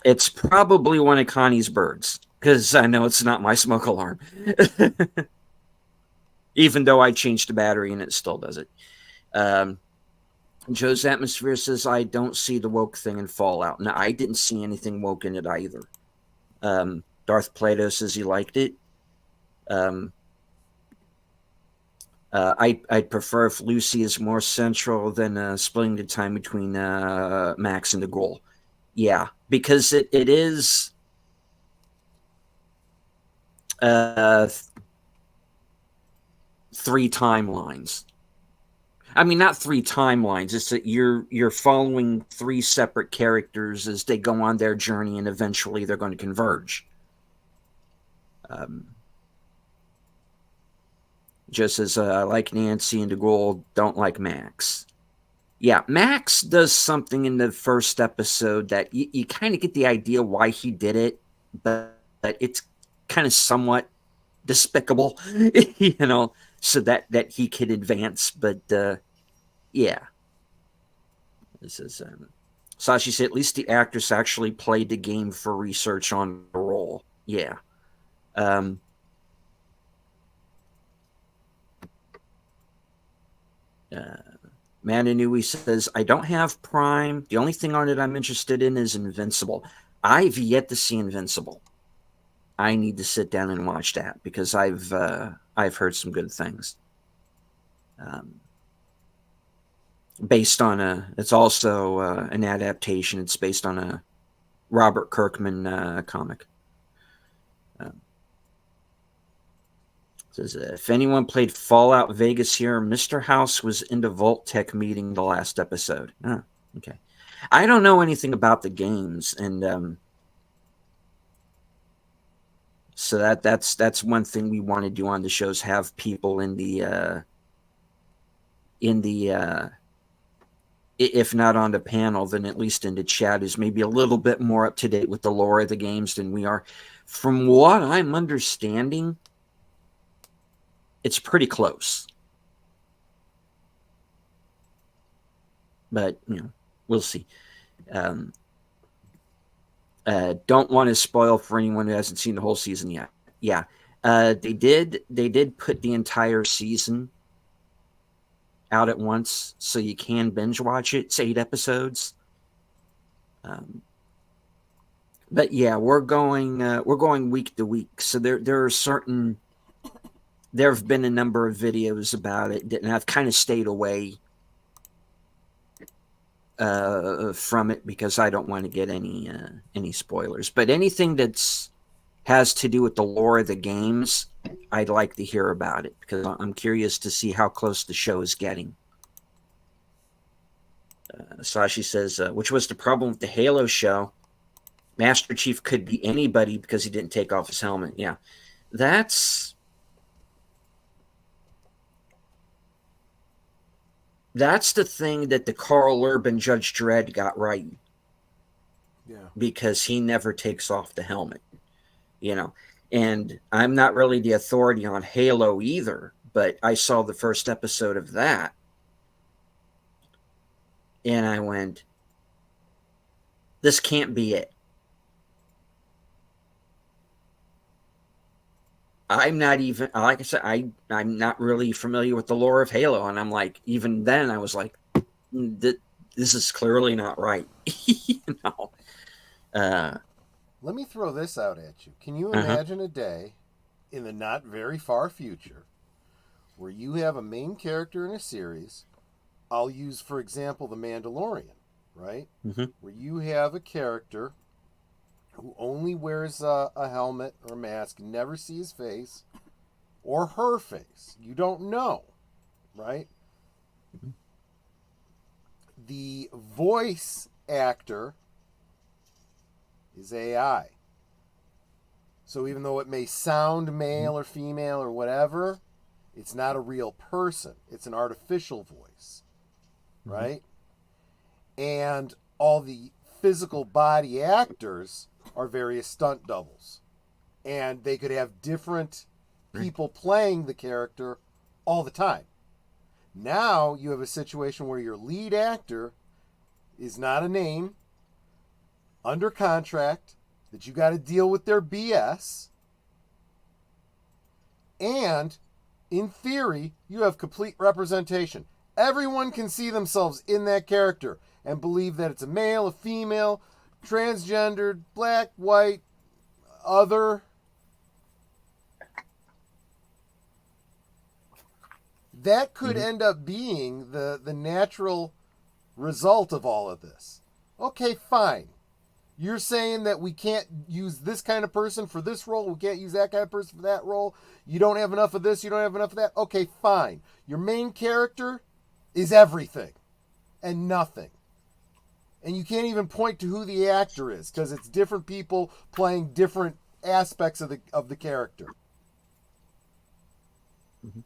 It's probably one of Connie's birds, because I know it's not my smoke alarm. Even though I changed the battery and it still does it. Joe's Atmosphere says, I don't see the woke thing in Fallout. No, I didn't see anything woke in it either. Darth Plato says he liked it. I'd prefer if Lucy is more central than splitting the time between Max and the Ghoul. Yeah, because it is three timelines. I mean, not three timelines. It's that you're following three separate characters as they go on their journey, and eventually they're going to converge. Just as I like Nancy and the Ghoul, don't like Max. Yeah, Max does something in the first episode that you kind of get the idea why he did it, but it's kind of somewhat despicable, so that he could advance. But yeah, this is Sashi said, at least the actress actually played the game for research on the role. Yeah. Mananui says, I don't have Prime. The only thing on it I'm interested in is Invincible. I've yet to see Invincible. I need to sit down and watch that, because I've heard some good things. Based on it's also an adaptation. It's based on a Robert Kirkman comic. Says, if anyone played Fallout Vegas here, Mr. House was in the Vault-Tec meeting the last episode. Oh, okay. I don't know anything about the games, and so that's one thing we want to do on the shows: have people in the if not on the panel, then at least in the chat, is maybe a little bit more up to date with the lore of the games than we are. From what I'm understanding, it's pretty close. But, we'll see. Don't want to spoil for anyone who hasn't seen the whole season yet. Yeah. They did put the entire season out at once, so you can binge watch it. It's 8 episodes. But yeah, we're going week to week. So there have been a number of videos about it, and I've kind of stayed away from it because I don't want to get any spoilers. But anything has to do with the lore of the games, I'd like to hear about it because I'm curious to see how close the show is getting. Sashi says, which was the problem with the Halo show? Master Chief could be anybody because he didn't take off his helmet. Yeah, that's the thing that the Carl Urban Judge Dredd got right. Yeah. Because he never takes off the helmet, And I'm not really the authority on Halo either, but I saw the first episode of that. And I went, this can't be it. I'm not even, like I said, I'm not really familiar with the lore of Halo. And I'm like, even then I was like, this is clearly not right. Let me throw this out at you. Can you imagine a day in the not very far future where you have a main character in a series? I'll use, for example, The Mandalorian, right? Mm-hmm. Where you have a character who only wears a helmet or mask, never see his face or her face. You don't know, right? Mm-hmm. The voice actor is AI. So even though it may sound male or female or whatever, it's not a real person. It's an artificial voice, right? And all the physical body actors are various stunt doubles. And they could have different people playing the character all the time. Now you have a situation where your lead actor is not a name, under contract, that you got to deal with their BS. And in theory, you have complete representation. Everyone can see themselves in that character and believe that it's a male, a female, transgendered, black, white, other. That could end up being the natural result of all of this. Okay, fine. You're saying that we can't use this kind of person for this role. We can't use that kind of person for that role. You don't have enough of this. You don't have enough of that. Okay, fine. Your main character is everything and nothing. And you can't even point to who the actor is because it's different people playing different aspects of the character. Mm-hmm.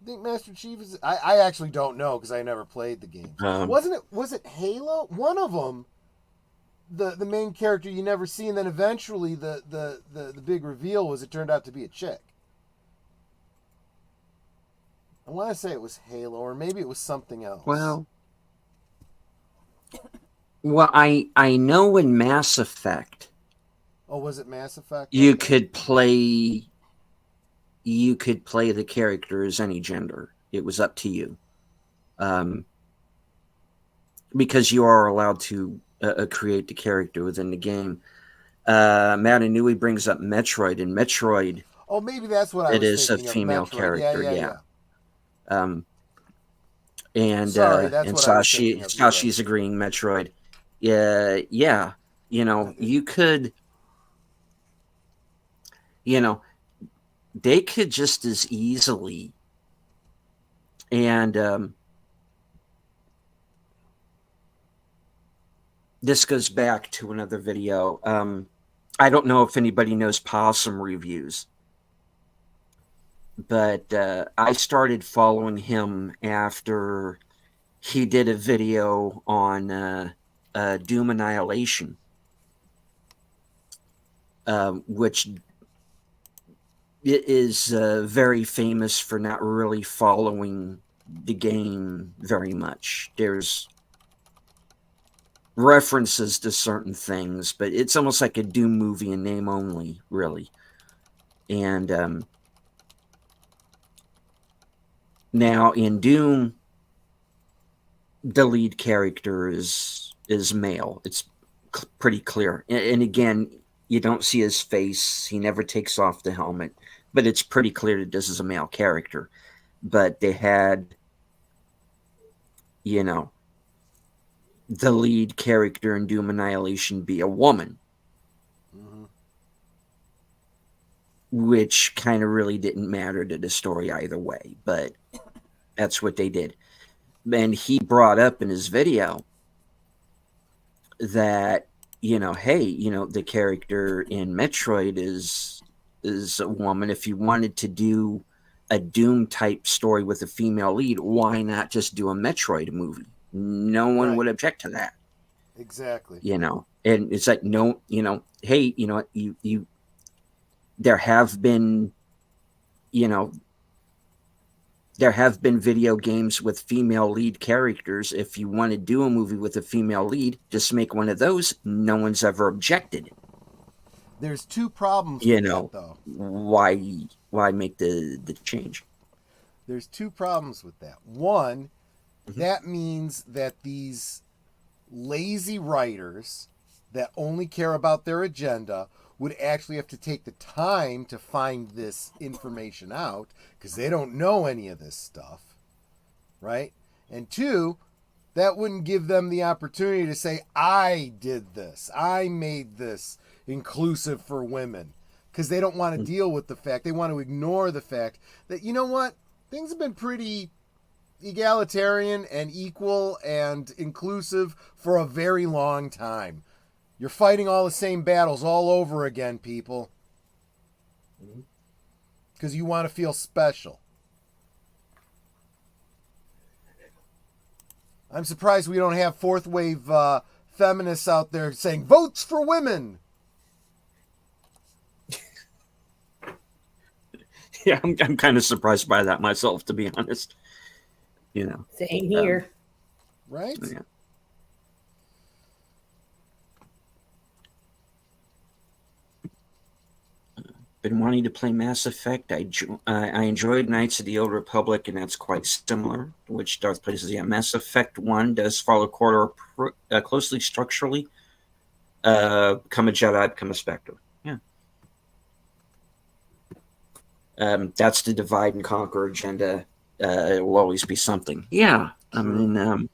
I think Master Chief is. I actually don't know because I never played the games. Was it Halo? One of them, the main character you never see, and then eventually the big reveal was it turned out to be a chick. I want to say it was Halo, or maybe it was something else. Well, I know in Mass Effect. Oh, was it Mass Effect? You could play the character as any gender. It was up to you. Because you are allowed to create the character within the game. Matt Inouye brings up Metroid, and Metroid. Oh, maybe that's what I was thinking. It is a female character, yeah. And Sorry, that's and what Sashi's agreeing Metroid. Yeah. You could. They could just as easily, and this goes back to another video. I don't know if anybody knows Possum Reviews. but I started following him after he did a video on Doom Annihilation, which it is very famous for not really following the game very much. There's references to certain things, but it's almost like a Doom movie in name only, really. And now in Doom, the lead character is male. It's pretty clear, and again, you don't see his face. He never takes off the helmet, but it's pretty clear that this is a male character. But they had, you know, the lead character in Doom Annihilation be a woman, which kind of really didn't matter to the story either way, but that's what they did. And he brought up in his video that, hey, the character in Metroid is a woman. If you wanted to do a Doom type story with a female lead, why not just do a Metroid movie? No one would object to that. Exactly. And it's like, no, hey, you there have been video games with female lead characters. If you want to do a movie with a female lead, just make one of those. No one's ever objected. There's two problems with that, though. Why make the change? There's two problems with that. One, that means that these lazy writers that only care about their agenda would actually have to take the time to find this information out because they don't know any of this stuff, right? And two, that wouldn't give them the opportunity to say, I did this, I made this inclusive for women, because they don't want to deal with the fact, they want to ignore the fact that, you know what, things have been pretty egalitarian and equal and inclusive for a very long time. You're fighting all the same battles all over again, people. Because you want to feel special. I'm surprised we don't have fourth wave feminists out there saying, votes for women. Yeah, I'm kind of surprised by that myself, to be honest. Same here. Right? Yeah. Been wanting to play Mass Effect. I enjoyed Knights of the Old Republic, and that's quite similar, which Darth places. Yeah, Mass Effect 1 does follow KOTOR closely structurally. Become a Jedi, become a Spectre. Yeah. That's the divide and conquer agenda. It will always be something. Yeah. I mean,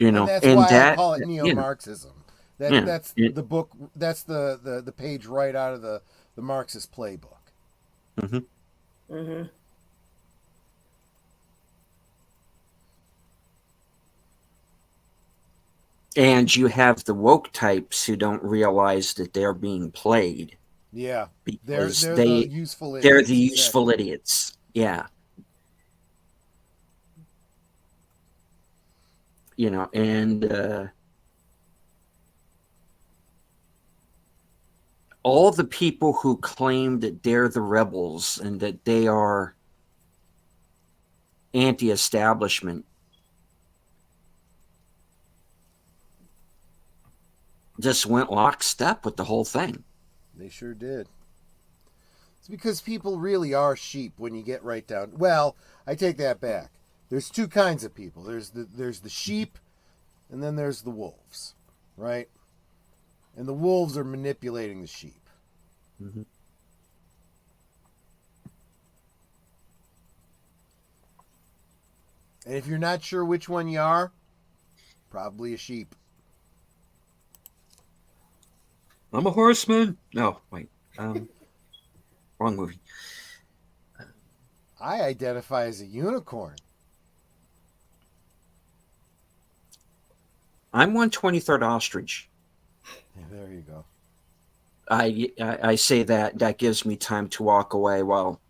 and that's and why that, I call it neo-Marxism. That's the book. That's the page right out of the Marxist playbook. Mm-hmm. Mm-hmm. And you have the woke types who don't realize that they're being played. Yeah, because they're the useful idiots. They're the useful idiots. Yeah. And all the people who claim that they're the rebels and that they are anti-establishment just went lockstep with the whole thing. They sure did. It's because people really are sheep when you get right down. Well, I take that back. There's two kinds of people. There's the sheep, and then there's the wolves, right? And the wolves are manipulating the sheep. Mm-hmm. And if you're not sure which one you are, probably a sheep. I'm a horseman. No, wait. Wrong movie. I identify as a unicorn. I'm 1/23rd ostrich. Yeah, there you go. I say that gives me time to walk away while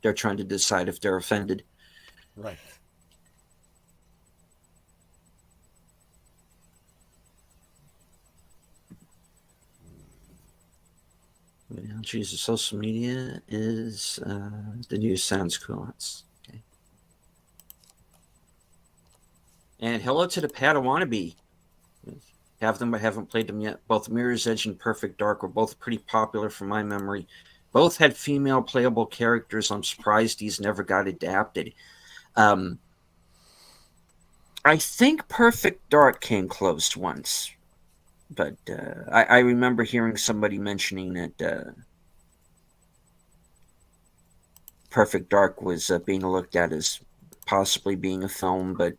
they're trying to decide if they're offended. Right. Well, Jesus, social media is the news sounds cool. Okay. And hello to the Padawannabe. Have them, but haven't played them yet. Both Mirror's Edge and Perfect Dark were both pretty popular from my memory. Both had female playable characters. I'm surprised these never got adapted. I think Perfect Dark came close once, but I remember hearing somebody mentioning that Perfect Dark was being looked at as possibly being a film, but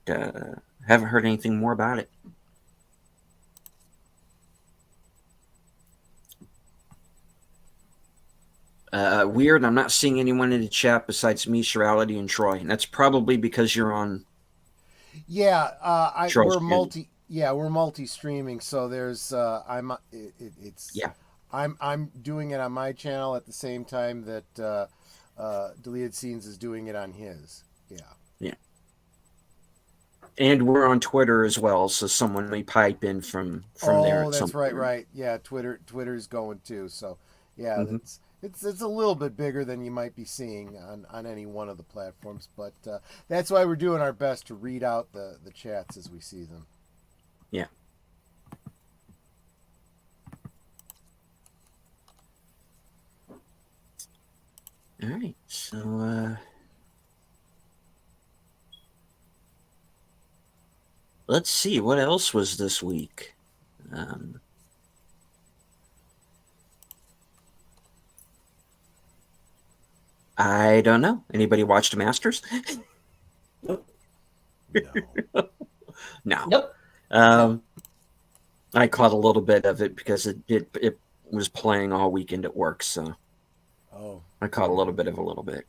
haven't heard anything more about it. Weird, I'm not seeing anyone in the chat besides Reality and Troy, and that's probably because you're on. Yeah, Troy's we're channel. we're multi-streaming, so there's Yeah. I'm doing it on my channel at the same time that Deleted Scenes is doing it on his. Yeah. Yeah. And we're on Twitter as well, so someone may pipe in from there. Oh, At that's some right, point. right. Yeah, Twitter's going too. So, yeah, Mhm. it's a little bit bigger than you might be seeing on any one of the platforms, but that's why we're doing our best to read out the chats as we see them. Yeah. All right. So let's see what else was this week. I don't know. Anybody watched the Masters? No. No. Nope. I caught a little bit of it because it was playing all weekend at work, so Oh. I caught a little bit of a little bit.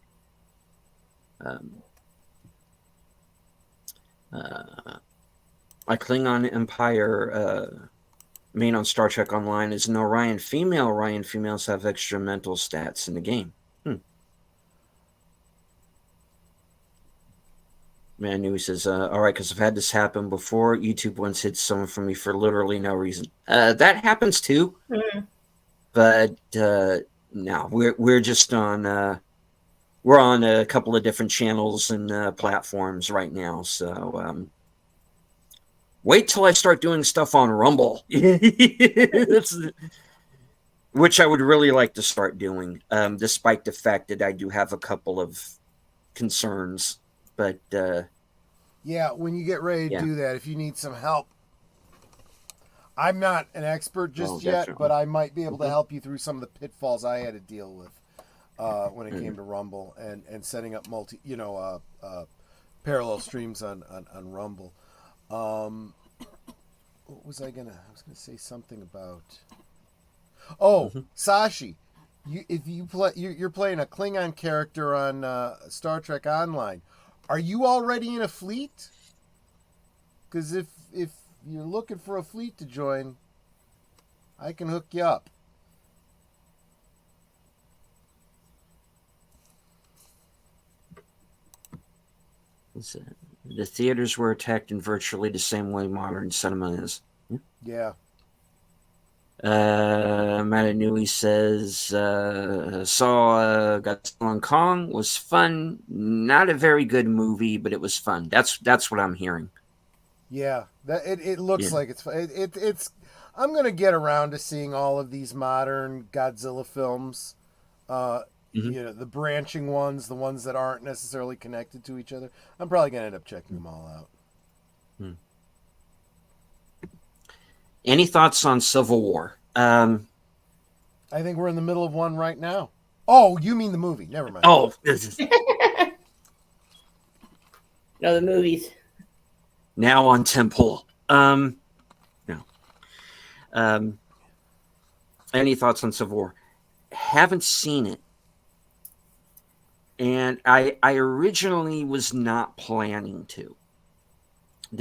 My Klingon Empire main on Star Trek Online is an Orion female. Orion females have extra mental stats in the game. Man, he says, all right, because I've had this happen before. YouTube once hid someone from me for literally no reason. That happens too. Mhm. But no, we're just on we're on a couple of different channels and platforms right now. So wait till I start doing stuff on Rumble. Which I would really like to start doing, despite the fact that I do have a couple of concerns. But Yeah, when you get ready to do that, if you need some help, I'm not an expert just yet, but I might be able to help you through some of the pitfalls I had to deal with when it came to Rumble and setting up parallel streams on Rumble. What was I gonna? I was gonna say something about. Oh, Sashi, you're playing a Klingon character on Star Trek Online. Are you already in a fleet? Because if you're looking for a fleet to join, I can hook you up. The theaters were attacked in virtually the same way modern cinema is. Yeah. Matanui says, saw Godzilla and Kong, was fun. Not a very good movie, but it was fun. That's what I'm hearing. Yeah, it looks like it's it's. I'm gonna get around to seeing all of these modern Godzilla films. You know, the branching ones, the ones that aren't necessarily connected to each other. I'm probably gonna end up checking them all out. Any thoughts on Civil War? I think we're in the middle of one right now. Oh, you mean the movie? Never mind. Oh, No, the movies. now on Temple. No. Any thoughts on Civil War? Haven't seen it. And I originally was not planning to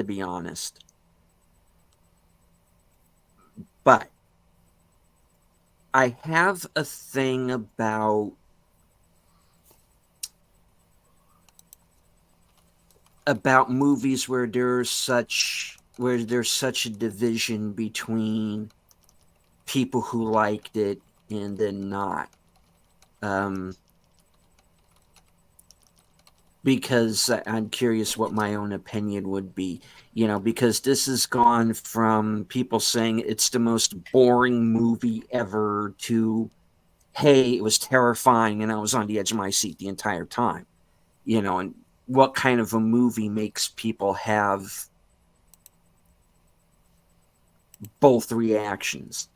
be honest. I have a thing about movies where there's such a division between people who liked it and then not. Because I'm curious what my own opinion would be, because this has gone from people saying it's the most boring movie ever to, hey, it was terrifying and I was on the edge of my seat the entire time, and what kind of a movie makes people have both reactions.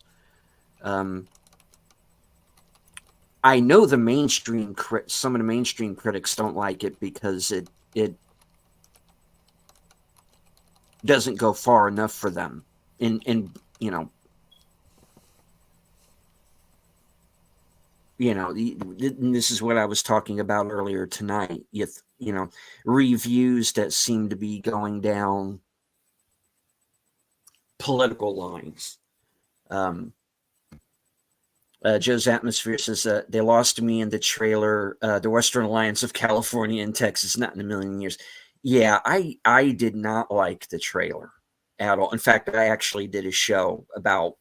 I know some of the mainstream critics don't like it because it doesn't go far enough for them. And this is what I was talking about earlier tonight. Reviews that seem to be going down political lines. Joe's Atmosphere says they lost me in the trailer. The Western Alliance of California and Texas, not in a million years. Yeah, I did not like the trailer at all. In fact, I actually did a show about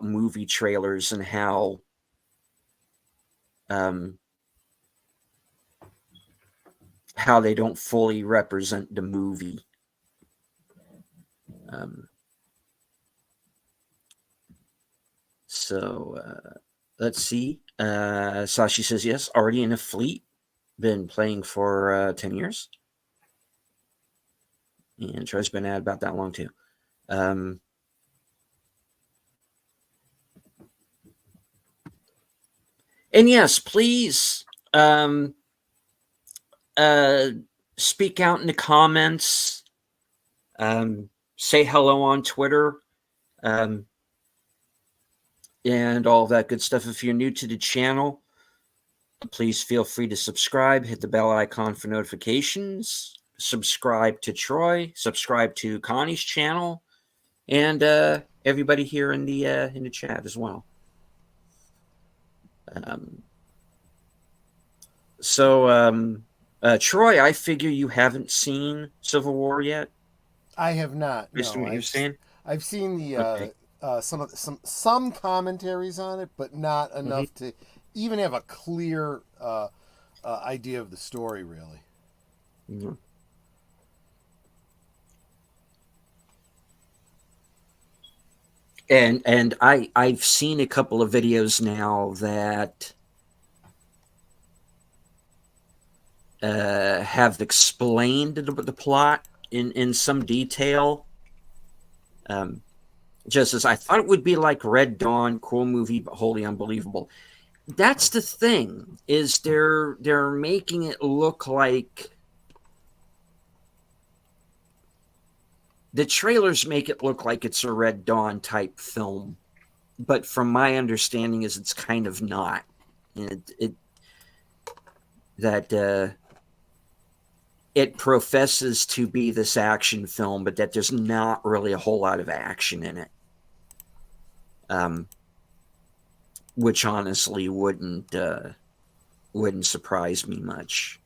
movie trailers and how they don't fully represent the movie. So let's see. Sashi says yes, already in a fleet. Been playing for 10 years. And Troy's been at about that long too. And yes, please speak out in the comments. Say hello on Twitter. And all that good stuff. If you're new to the channel, please feel free to subscribe. Hit the bell icon for notifications. Subscribe to Troy. Subscribe to Connie's channel, and everybody here in the chat as well. Troy, I figure you haven't seen Civil War yet. I have not. Based on what you're saying, I've seen the okay. some commentaries on it, but not enough to even have a clear idea of the story, really. Mm-hmm. And I've seen a couple of videos now that have explained the plot in some detail. Just as I thought it would be like Red Dawn, cool movie, but wholly unbelievable. That's the thing, is they're making it look like the trailers make it look like it's a Red Dawn type film, but from my understanding is it's kind of not. It professes to be this action film, but that there's not really a whole lot of action in it. Which honestly wouldn't surprise me much.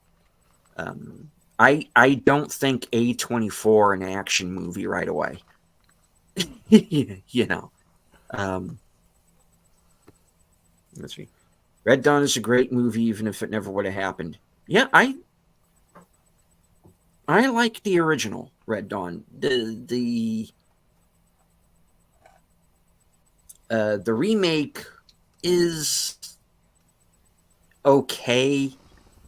I don't think A24 an action movie right away. Let's see. Red Dawn is a great movie, even if it never would have happened. Yeah, I like the original Red Dawn. The remake is okay,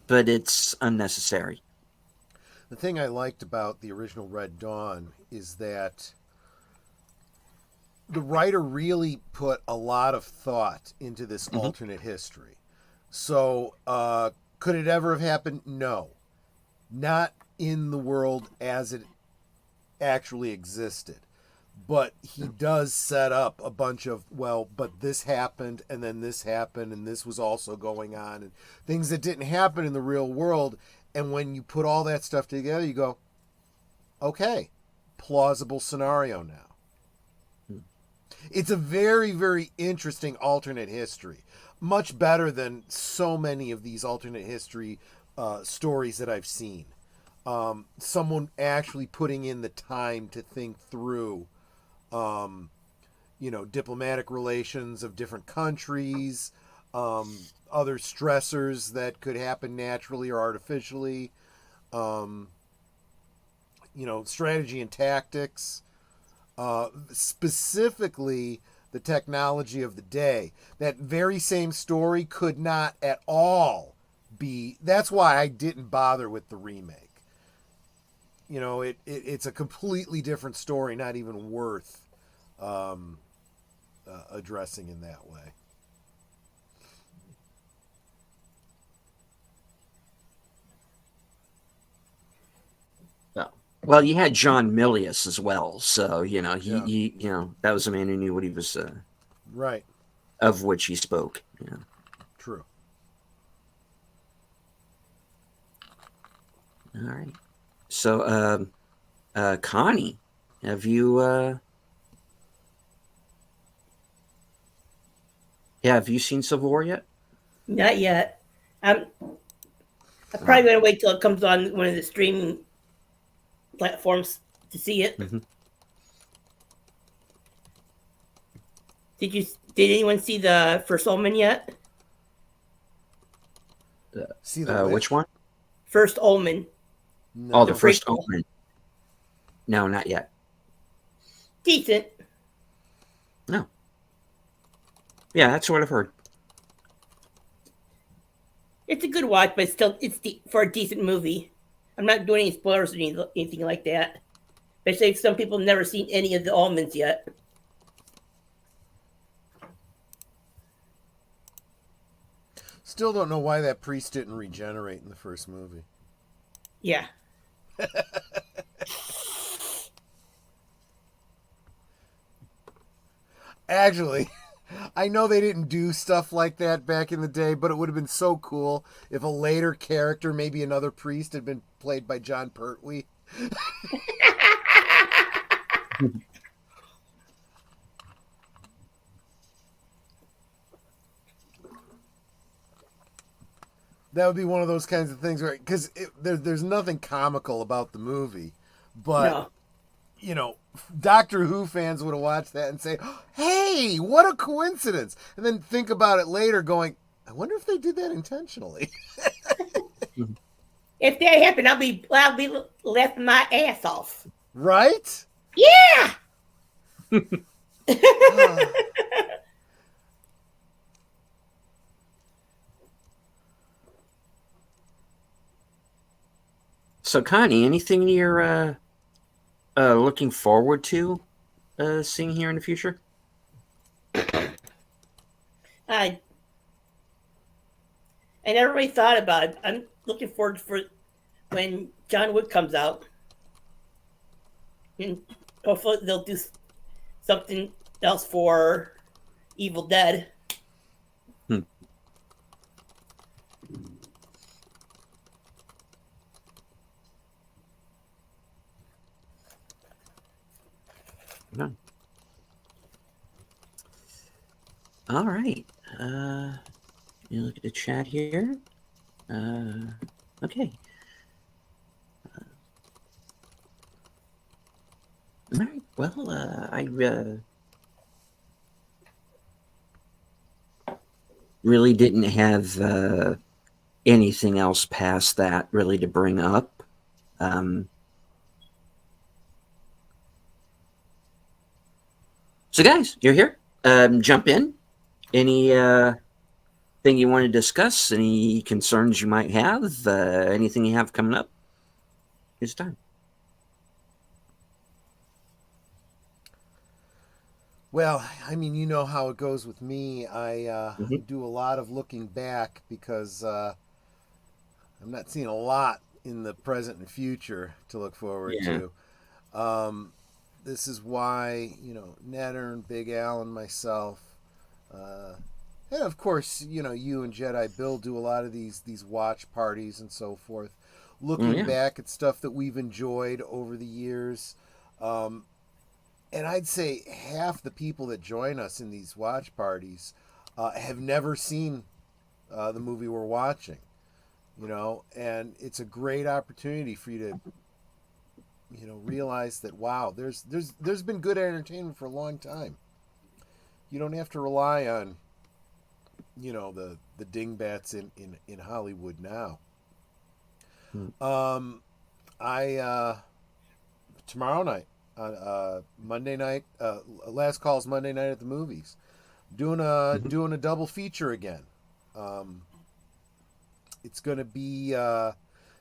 but it's unnecessary. The thing I liked about the original Red Dawn is that the writer really put a lot of thought into this alternate history. So, could it ever have happened? No. Not in the world as it actually existed. But he does set up a bunch of, but this happened, and then this happened, and this was also going on, and things that didn't happen in the real world. And when you put all that stuff together, you go, okay, plausible scenario now. It's a very, very interesting alternate history. Much better than so many of these alternate history stories that I've seen. Someone actually putting in the time to think through, diplomatic relations of different countries, other stressors that could happen naturally or artificially, strategy and tactics, specifically the technology of the day. That very same story could not at all be. That's why I didn't bother with the remake. It's a completely different story, not even worth addressing in that way. Well, you had John Milius as well, so Yeah. he that was a man who knew what he was Right. of which he spoke. Yeah. True. All right. So, Connie, have you have you seen Civil War yet? Not yet. I'm probably going to wait till it comes on one of the streaming platforms to see it. Mhm. Did anyone see the First Omen yet? See the Which one? First Omen. No. Oh, the first prequel. Omen. No, not yet. Decent. No. Yeah, that's what I've heard. It's a good watch, but for a decent movie. I'm not doing any spoilers or anything like that. Especially if some people have never seen any of the Omens yet. Still don't know why that priest didn't regenerate in the first movie. Yeah. Actually, I know they didn't do stuff like that back in the day, but it would have been so cool if a later character, maybe another priest, had been played by John Pertwee. That would be one of those kinds of things where, because there's nothing comical about the movie, but No. Doctor Who fans would have watched that and say, "Hey, what a coincidence!" And then think about it later, going, "I wonder if they did that intentionally." If that happened, I'll be laughing my ass off. Right? Yeah. So, Connie, anything you're looking forward to seeing here in the future? I never really thought about it. I'm looking forward for when John Wick comes out, and hopefully they'll do something else for Evil Dead. No. All right. You look at the chat here. Okay. All right. Well, I really didn't have anything else past that really to bring up. So, guys, you're here. Jump in. Any thing you want to discuss? Any concerns you might have? Anything you have coming up? It's time. Well, I mean, you know how it goes with me. I Mhm. do a lot of looking back because I'm not seeing a lot in the present and future to look forward Yeah. to. This is why, Nettern, Big Al, and myself, and of course, you and Jedi Bill do a lot of these watch parties and so forth, looking yeah. back at stuff that we've enjoyed over the years. And I'd say half the people that join us in these watch parties have never seen the movie we're watching. And it's a great opportunity for you to realize that, wow, there's been good entertainment for a long time. You don't have to rely on the dingbats in Hollywood now. I tomorrow night, Monday night, last call's Monday night at the movies, doing a double feature again. It's going to be the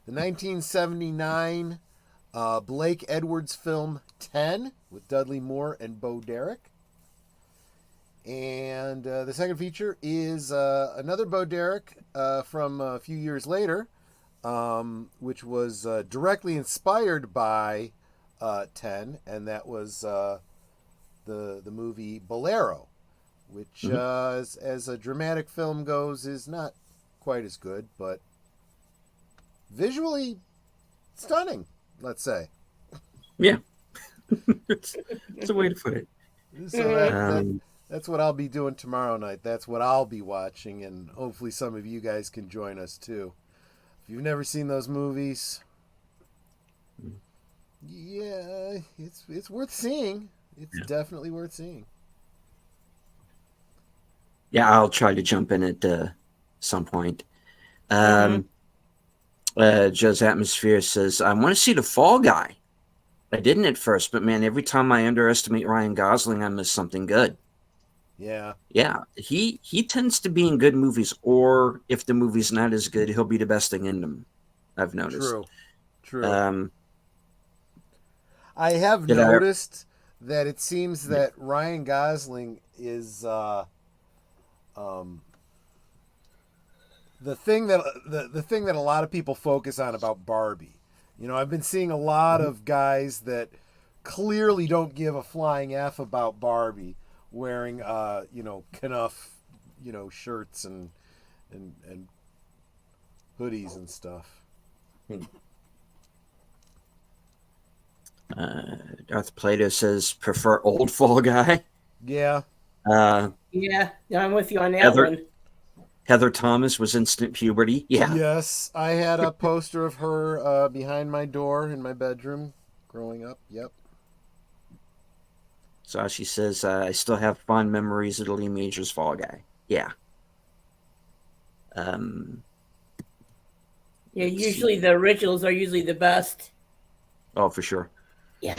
1979 Blake Edwards film 10 with Dudley Moore and Bo Derek. And the second feature is another Bo Derek from a few years later, which was directly inspired by 10, and that was the movie Bolero, which, as a dramatic film goes, is not quite as good, but visually stunning, let's say. Yeah. It's a way to put it. So that's what I'll be doing tomorrow night. That's what I'll be watching, and hopefully some of you guys can join us too. If you've never seen those movies, yeah, it's worth seeing. It's definitely worth seeing. Yeah, I'll try to jump in at some point. Joe's Atmosphere says, I want to see The Fall Guy. I didn't at first, but man, every time I underestimate Ryan Gosling, I miss something good. Yeah. Yeah, he tends to be in good movies, or if the movie's not as good, he'll be the best thing in them. I've noticed. True. I have noticed that it seems that Ryan Gosling is the thing that a lot of people focus on about Barbie. I've been seeing a lot of guys that clearly don't give a flying F about Barbie wearing Knuff, shirts and hoodies and stuff. Darth Plato says prefer old Fall Guy. Yeah. Yeah, I'm with you on that one. Heather Thomas was Instant Puberty. Yeah. Yes, I had a poster of her behind my door in my bedroom growing up. Yep. So she says, I still have fond memories of the Lee Majors Fall Guy. Yeah. Yeah, usually the originals are usually the best. Oh, for sure. Yeah.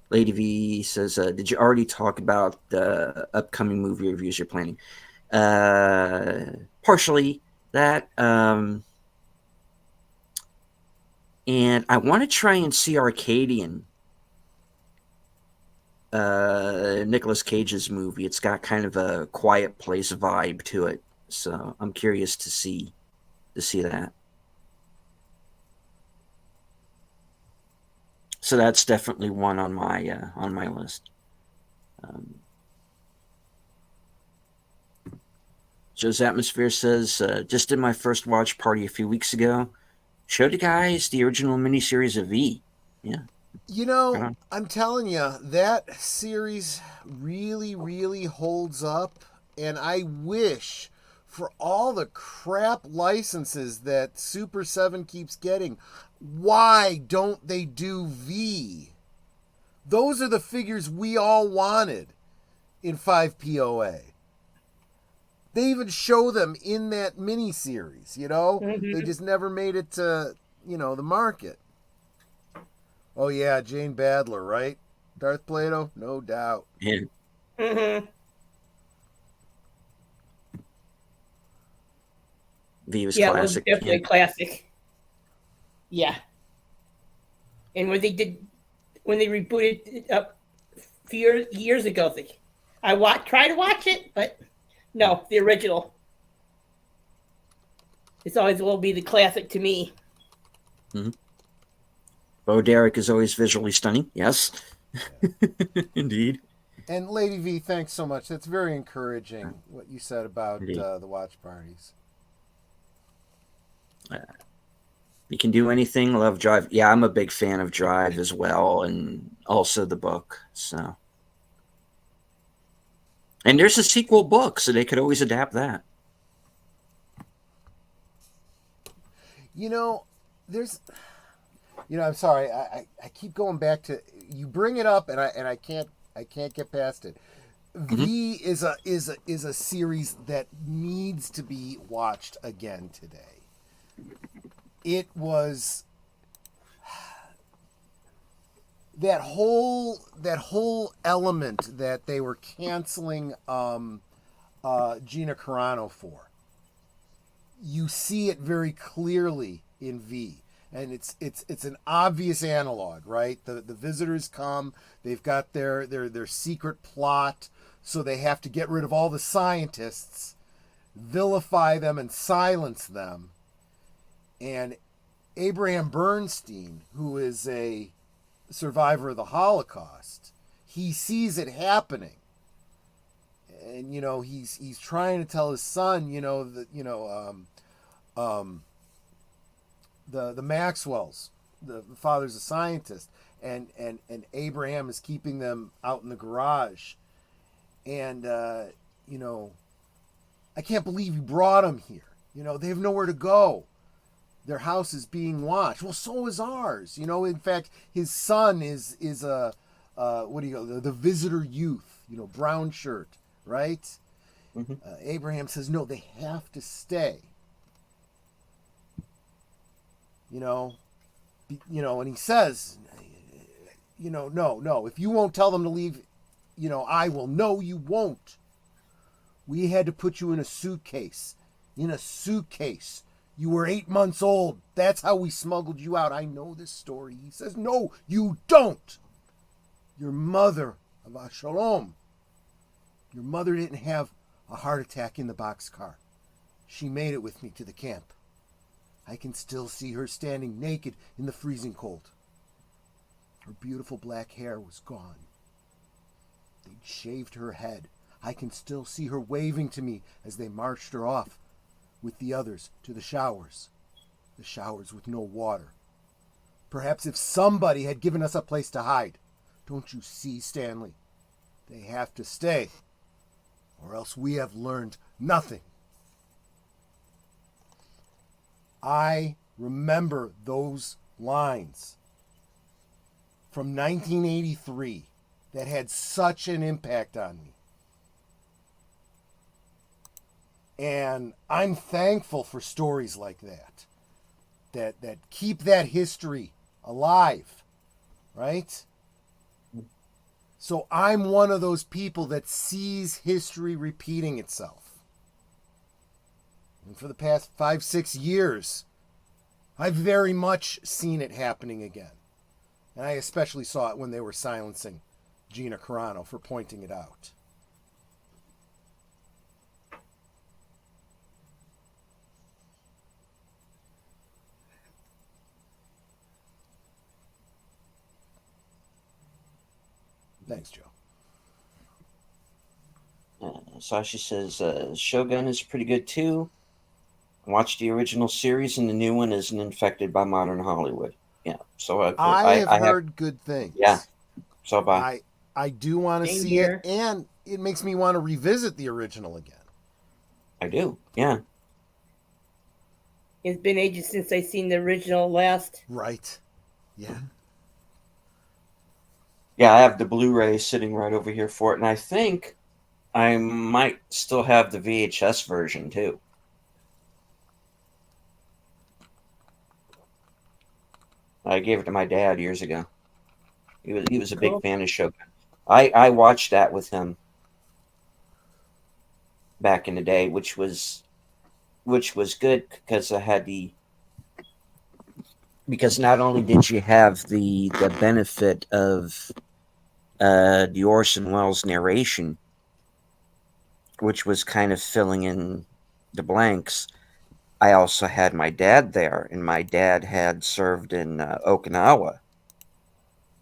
Lady V says, did you already talk about the upcoming movie reviews you're planning? Partially that. And I want to try and see Arcadian. Nicolas Cage's movie. It's got kind of a Quiet Place vibe to it, so I'm curious to see that. So that's definitely one on my list. Joe's Atmosphere says, just did my first watch party a few weeks ago. Showed the guys the original miniseries of V. Yeah. I'm telling you, that series really, really holds up. And I wish, for all the crap licenses that Super 7 keeps getting, why don't they do V? Those are the figures we all wanted in 5POA. They even show them in that miniseries, They just never made it to, the market. Oh, yeah, Jane Badler, right? Darth Plato? No doubt. Yeah. V was classic. It was definitely classic. Yeah. And when they rebooted it up a few years ago, I tried to watch it, but no, the original. It's always will be the classic to me. Mm-hmm. Bo Derek is always visually stunning. Yes. Indeed. And Lady V, thanks so much. That's very encouraging, what you said about the watch parties. You can do anything. Love Drive. Yeah, I'm a big fan of Drive as well. And also the book. So, and there's a sequel book, so they could always adapt that. You know, there's I'm sorry. I keep going back to you bring it up, and I can't get past it. Mhm. V is a series that needs to be watched again today. It was that whole element that they were canceling Gina Carano for. You see it very clearly in V, and it's an obvious analog, right? The visitors come, they've got their secret plot, so they have to get rid of all the scientists, vilify them, and silence them. And Abraham Bernstein, who is a survivor of the Holocaust, he sees it happening, and he's trying to tell his son, that the Maxwells, the father's a scientist, and Abraham is keeping them out in the garage, and I can't believe you brought them here. They have nowhere to go. Their house is being watched. Well, so is ours. In fact, his son is a what do you go, the visitor youth. Brown shirt, right? Mhm. Abraham says no, they have to stay. And he says, no, if you won't tell them to leave, I will. No, you won't. We had to put you in a suitcase. In a suitcase. You were 8 months old. That's how we smuggled you out. I know this story. He says, no, you don't. Your mother, Avashalom, your mother didn't have a heart attack in the boxcar. She made it with me to the camp. I can still see her standing naked in the freezing cold. Her beautiful black hair was gone. They'd shaved her head. I can still see her waving to me as they marched her off with the others to the showers with no water. Perhaps if somebody had given us a place to hide. Don't you see, Stanley? They have to stay, or else we have learned nothing. I remember those lines from 1983 that had such an impact on me. And I'm thankful for stories like that keep that history alive, right? So I'm one of those people that sees history repeating itself. And for the past 5-6 years, I've very much seen it happening again. And I especially saw it when they were silencing Gina Carano for pointing it out. Thanks, Joe. Sasha says Shogun is pretty good too. Watch the original series, and the new one isn't infected by modern Hollywood. Yeah, so I have I have, heard good things. yeah, so have I. I do want to Same see here. it, and it makes me want to revisit the original again. I do. Yeah, It's been ages since I seen the original last. Right. Yeah. yeah. I have the Blu-ray sitting right over here for it, and I think I might still have the VHS version too. I gave it to my dad years ago. He was a big Cool. fan of Shogun. I watched that with him back in the day, which was good because I had because not only did you have the benefit of the Orson Welles narration, which was kind of filling in the blanks. I also had my dad there, and my dad had served in Okinawa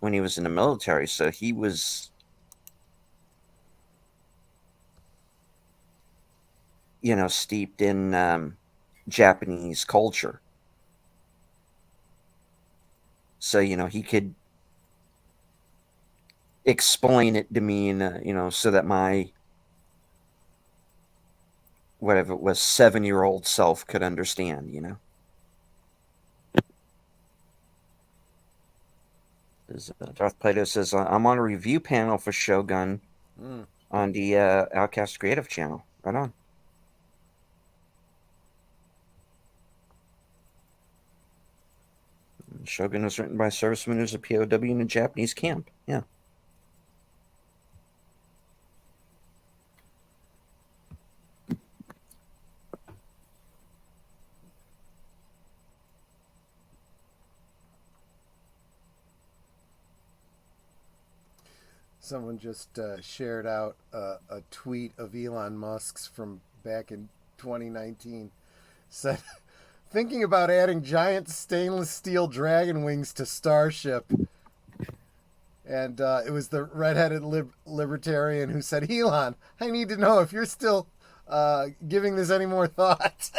when he was in the military, so he was, steeped in Japanese culture. So, he could explain it to me, so that my whatever it was 7-year-old self could understand. Darth Plato says, I'm on a review panel for Shogun Mm. on the Outcast Creative channel. Right on. Shogun was written by servicemen who's a POW in a Japanese camp. Yeah. Someone just shared out a tweet of Elon Musk's from back in 2019. Said, thinking about adding giant stainless steel dragon wings to Starship. And it was the redheaded libertarian who said, Elon, I need to know if you're still giving this any more thought.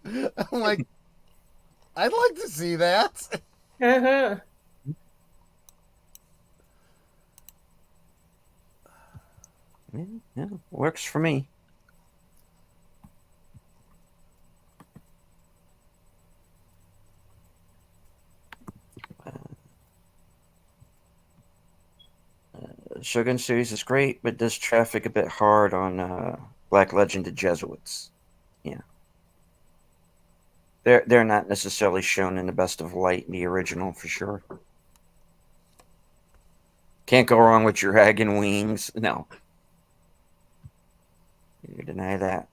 I'm like, I'd like to see that. Uh-huh. Yeah, works for me. Shogun series is great, but does traffic a bit hard on Black Legend to Jesuits. Yeah. They're not necessarily shown in the best of light in the original for sure. Can't go wrong with dragon wings. No. You deny that.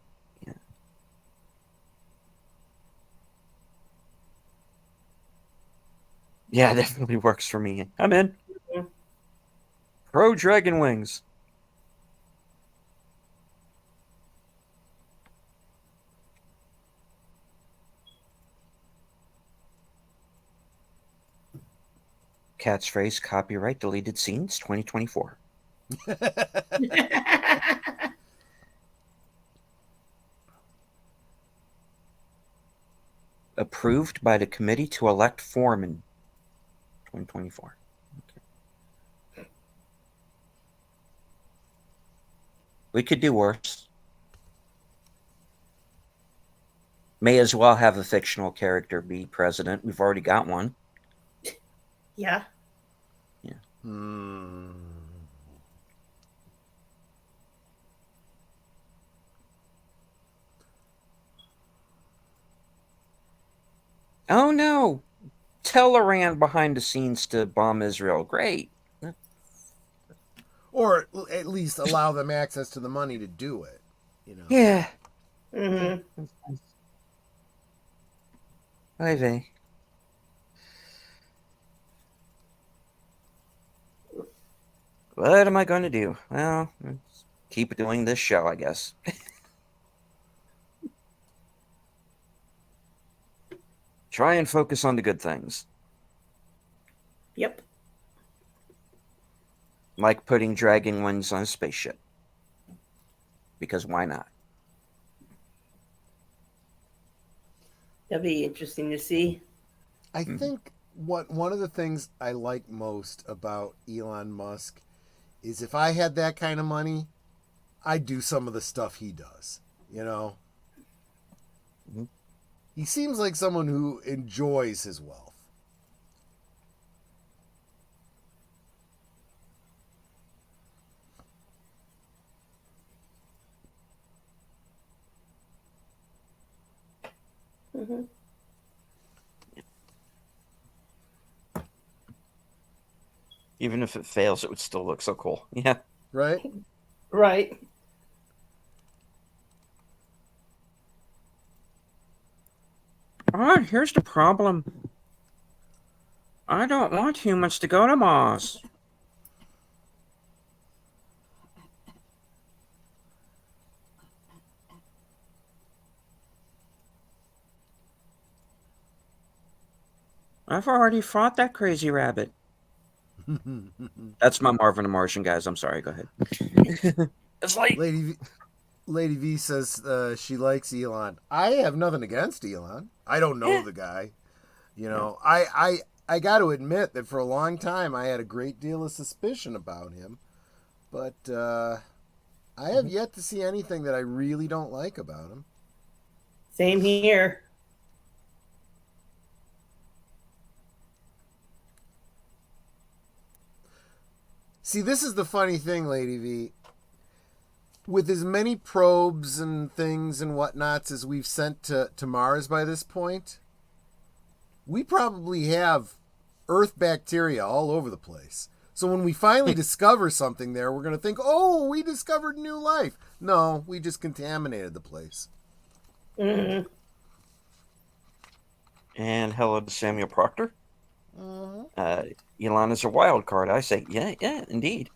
Yeah. Yeah, definitely works for me. I'm in. Mhm. Pro dragon wings. Catchphrase copyright deleted scenes 2024. Approved by the committee to elect foreman 2024. Okay. We could do worse. May as well have a fictional character be president. We've already got one. Yeah. Hmm. Oh no! Teleran behind the scenes to bomb Israel. Great. Or at least allow them access to the money to do it. Yeah. Mm-hmm. Oy vey. What am I going to do? Well, keep doing this show, I guess. Try and focus on the good things. Yep. Like putting dragon wings on a spaceship. Because why not? That'd be interesting to see. I think one of the things I like most about Elon Musk is if I had that kind of money, I'd do some of the stuff he does. Mhm. He seems like someone who enjoys his wealth. Mm-hmm. Even if it fails, it would still look so cool. Yeah. Right? Right. Here's the problem. I don't want humans to go to Mars. I've already fought that crazy rabbit. That's my Marvin the Martian, guys. I'm sorry. Go ahead. It's like Lady V says she likes Elon. I have nothing against Elon. I don't know the guy. I got to admit that for a long time I had a great deal of suspicion about him, but I have yet to see anything that I really don't like about him. Same here. See, this is the funny thing, Lady V. With as many probes and things and whatnots as we've sent to Mars by this point, we probably have Earth bacteria all over the place. So when we finally discover something there, we're going to think, oh, we discovered new life. No, we just contaminated the place. Mm-hmm. And hello to Samuel Proctor. Mm-hmm. Elana's a wild card. I say, yeah, indeed.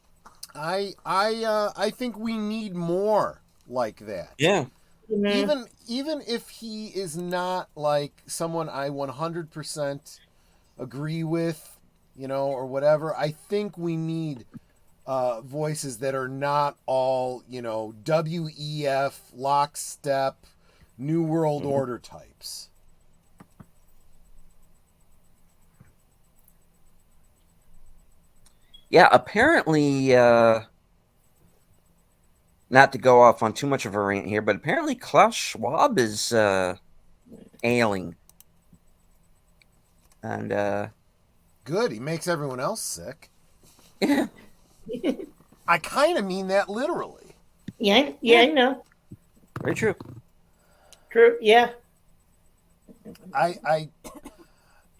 I think we need more like that. Yeah. Mm-hmm. Even if he is not like someone I 100% agree with, or whatever, I think we need voices that are not all, WEF, lockstep, New World Order types. Yeah, apparently, not to go off on too much of a rant here, but apparently Klaus Schwab is ailing. And, Good, he makes everyone else sick. yeah, I kind of mean that literally. Yeah, I know. very true. True. Yeah. I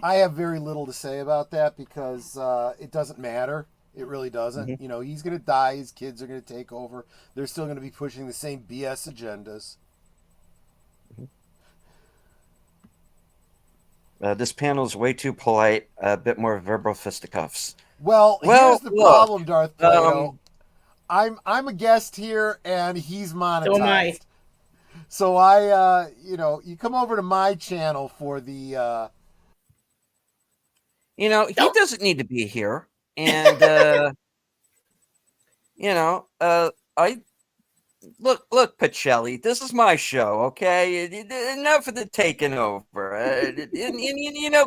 have very little to say about that because it doesn't matter. It really doesn't. Mm-hmm. He's going to die. His kids are going to take over. They're still going to be pushing the same BS agendas. This panel is way too polite, a bit more verbal fisticuffs. Well, here's the look, problem, Darth Plato. I'm a guest here, and he's monetized. So am I. So I, you come over to my channel for the. He doesn't need to be here. And, I look, Pacelli, this is my show, okay? Enough of the taking over.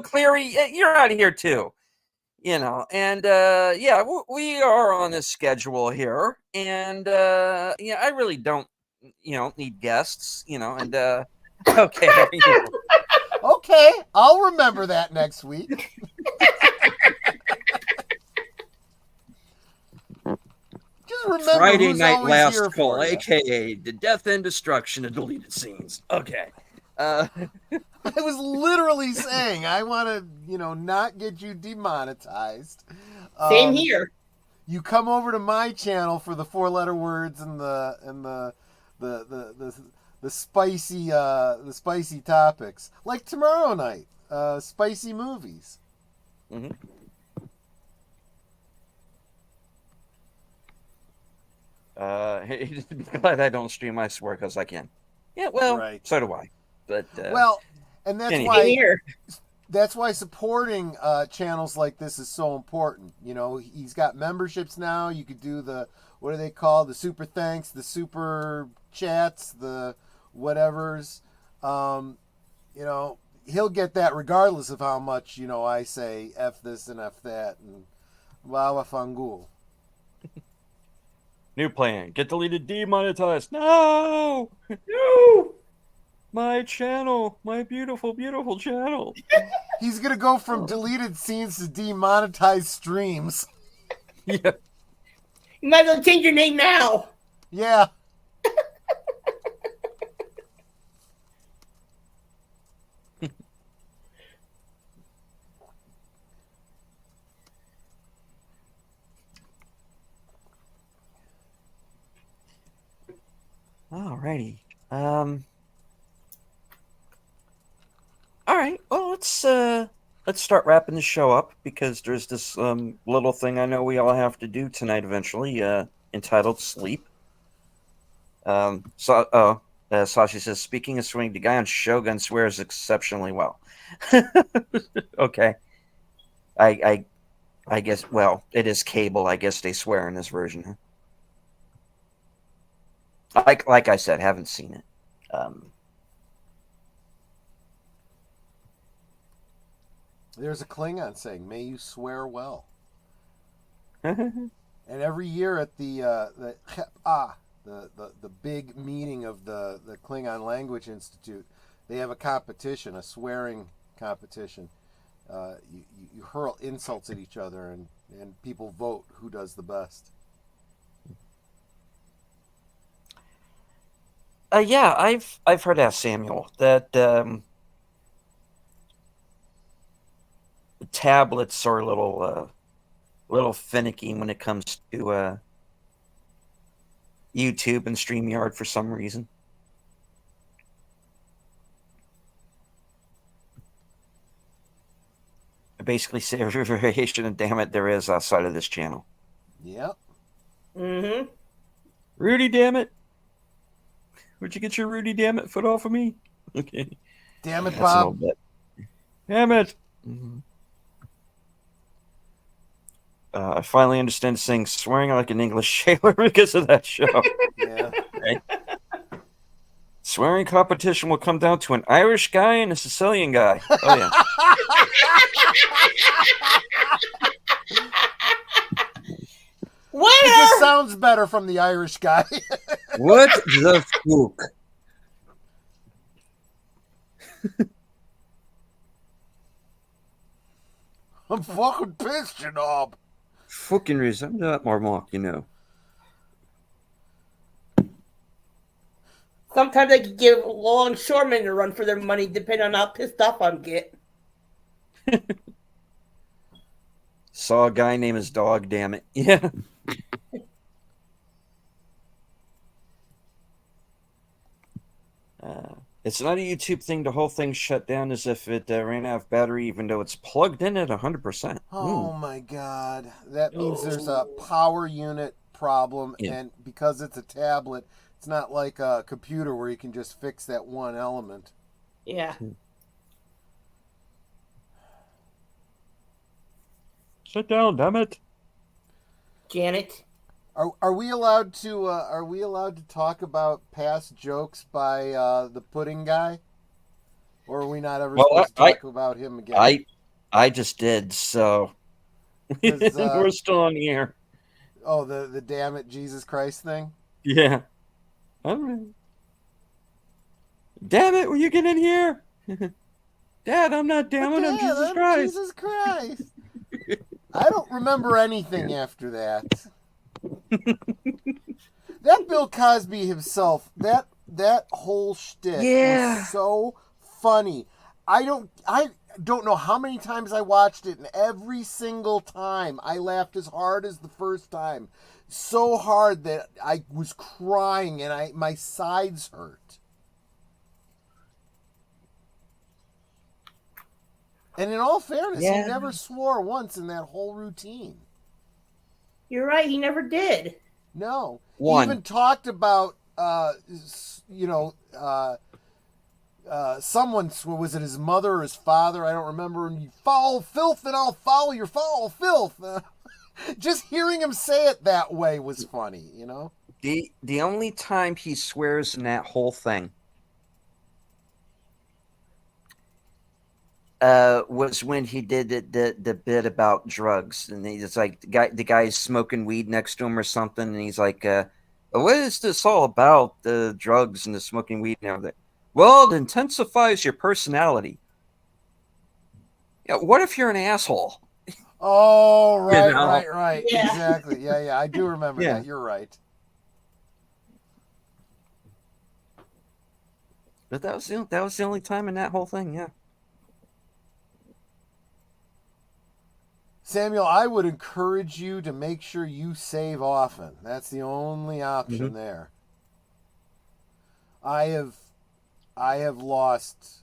Cleary, you're out of here too. And yeah, we are on a schedule here, and I really don't, need guests, and okay, there you go. Okay, I'll remember that next week. Just remember Friday who's Night always Last here Call, for you. aka the death and destruction of deleted scenes. Okay. I was literally saying I want to, not get you demonetized. Same here. You come over to my channel for the 4-letter words and the spicy topics, like tomorrow night, spicy movies. Mm-hmm. Glad I don't stream, I swear, because I can. Yeah, well, Right. So do I. But and that's anyway. why Same here. that's why supporting channels like this is so important. He's got memberships now. You could do what are they called? The super thanks, the super chats, the whatevers. He'll get that regardless of how much, I say F this and F that and wawa fangul. New plan. Get deleted, demonetized. No! No! My channel. My beautiful, beautiful channel. He's going to go from deleted scenes to demonetized streams. Yeah. You might as well change your name now. Yeah. Alrighty. All right. Well, let's start wrapping the show up because there's this little thing I know we all have to do tonight eventually, entitled sleep. Sashi says, speaking of swearing, the guy on Shogun swears exceptionally well. Okay. I guess, well, it is cable. I guess they swear in this version. Huh? Like I said, haven't seen it. There's a Klingon saying, "May you swear well." And every year at the big meeting of the Klingon Language Institute, they have a competition, a swearing competition. You hurl insults at each other, and people vote who does the best. Yeah, I've heard that, Samuel. That tablets are a little finicky when it comes to YouTube and StreamYard for some reason. I basically say every variation and damn it there is outside of this channel. Yep. Mm-hmm. Rudy, damn it! Where'd you get your Rudy, damn it, foot off of me? Okay. Damn it, That's an old Bob. bit. Damn it! Mm-hmm. I finally understand saying swearing like an English sailor because of that show. Yeah. Right? Swearing competition will come down to an Irish guy and a Sicilian guy. Oh, yeah. It just Winner! sounds better from the Irish guy. What the fuck? I'm fucking pissed, you knob. Fucking reason. I'm not Marmok, you know. Sometimes I could give longshoremen a run for their money, depending on how pissed off I'm getting. Saw a guy name his dog, damn it. Yeah. It's not a YouTube thing. The whole thing shut down as if it ran out of battery, even though it's plugged in at 100%. Oh my god. That means there's a power unit problem, Yeah. and because it's a tablet, it's not like a computer where you can just fix that one element. Yeah. Sit down, damn it. Janet. Are we allowed to talk about past jokes by the pudding guy? Or are we not ever Well, supposed to talk about him again? I just did, so 'Cause, we're still on the air. Oh, the damn it Jesus Christ thing? Yeah. All right. Damn it, will you get in here? Dad, I'm not damn it, I'm Jesus Dad, Christ. Jesus Christ. I don't remember anything after that. That Bill Cosby himself, that whole shtick was so funny. I don't know how many times I watched it, and every single time I laughed as hard as the first time. So hard that I was crying and my sides hurt. And in all fairness, he never swore once in that whole routine. You're right, he never did. No. One. He even talked about, someone, was it his mother or his father? I don't remember. And you foul filth and I'll follow your foul filth. Just hearing him say it that way was funny, you know? The only time he swears in that whole thing was when he did the bit about drugs, and it's like the guy's smoking weed next to him or something, and he's like, "What is this all about? The drugs and the smoking weed and everything?" Well, it intensifies your personality. Yeah, what if you're an asshole? Oh, right, You know? right. Yeah. Exactly. Yeah, I do remember Yeah. that. You're right. But that was the only time in that whole thing. Yeah. Samuel, I would encourage you to make sure you save often. That's the only option there. I have lost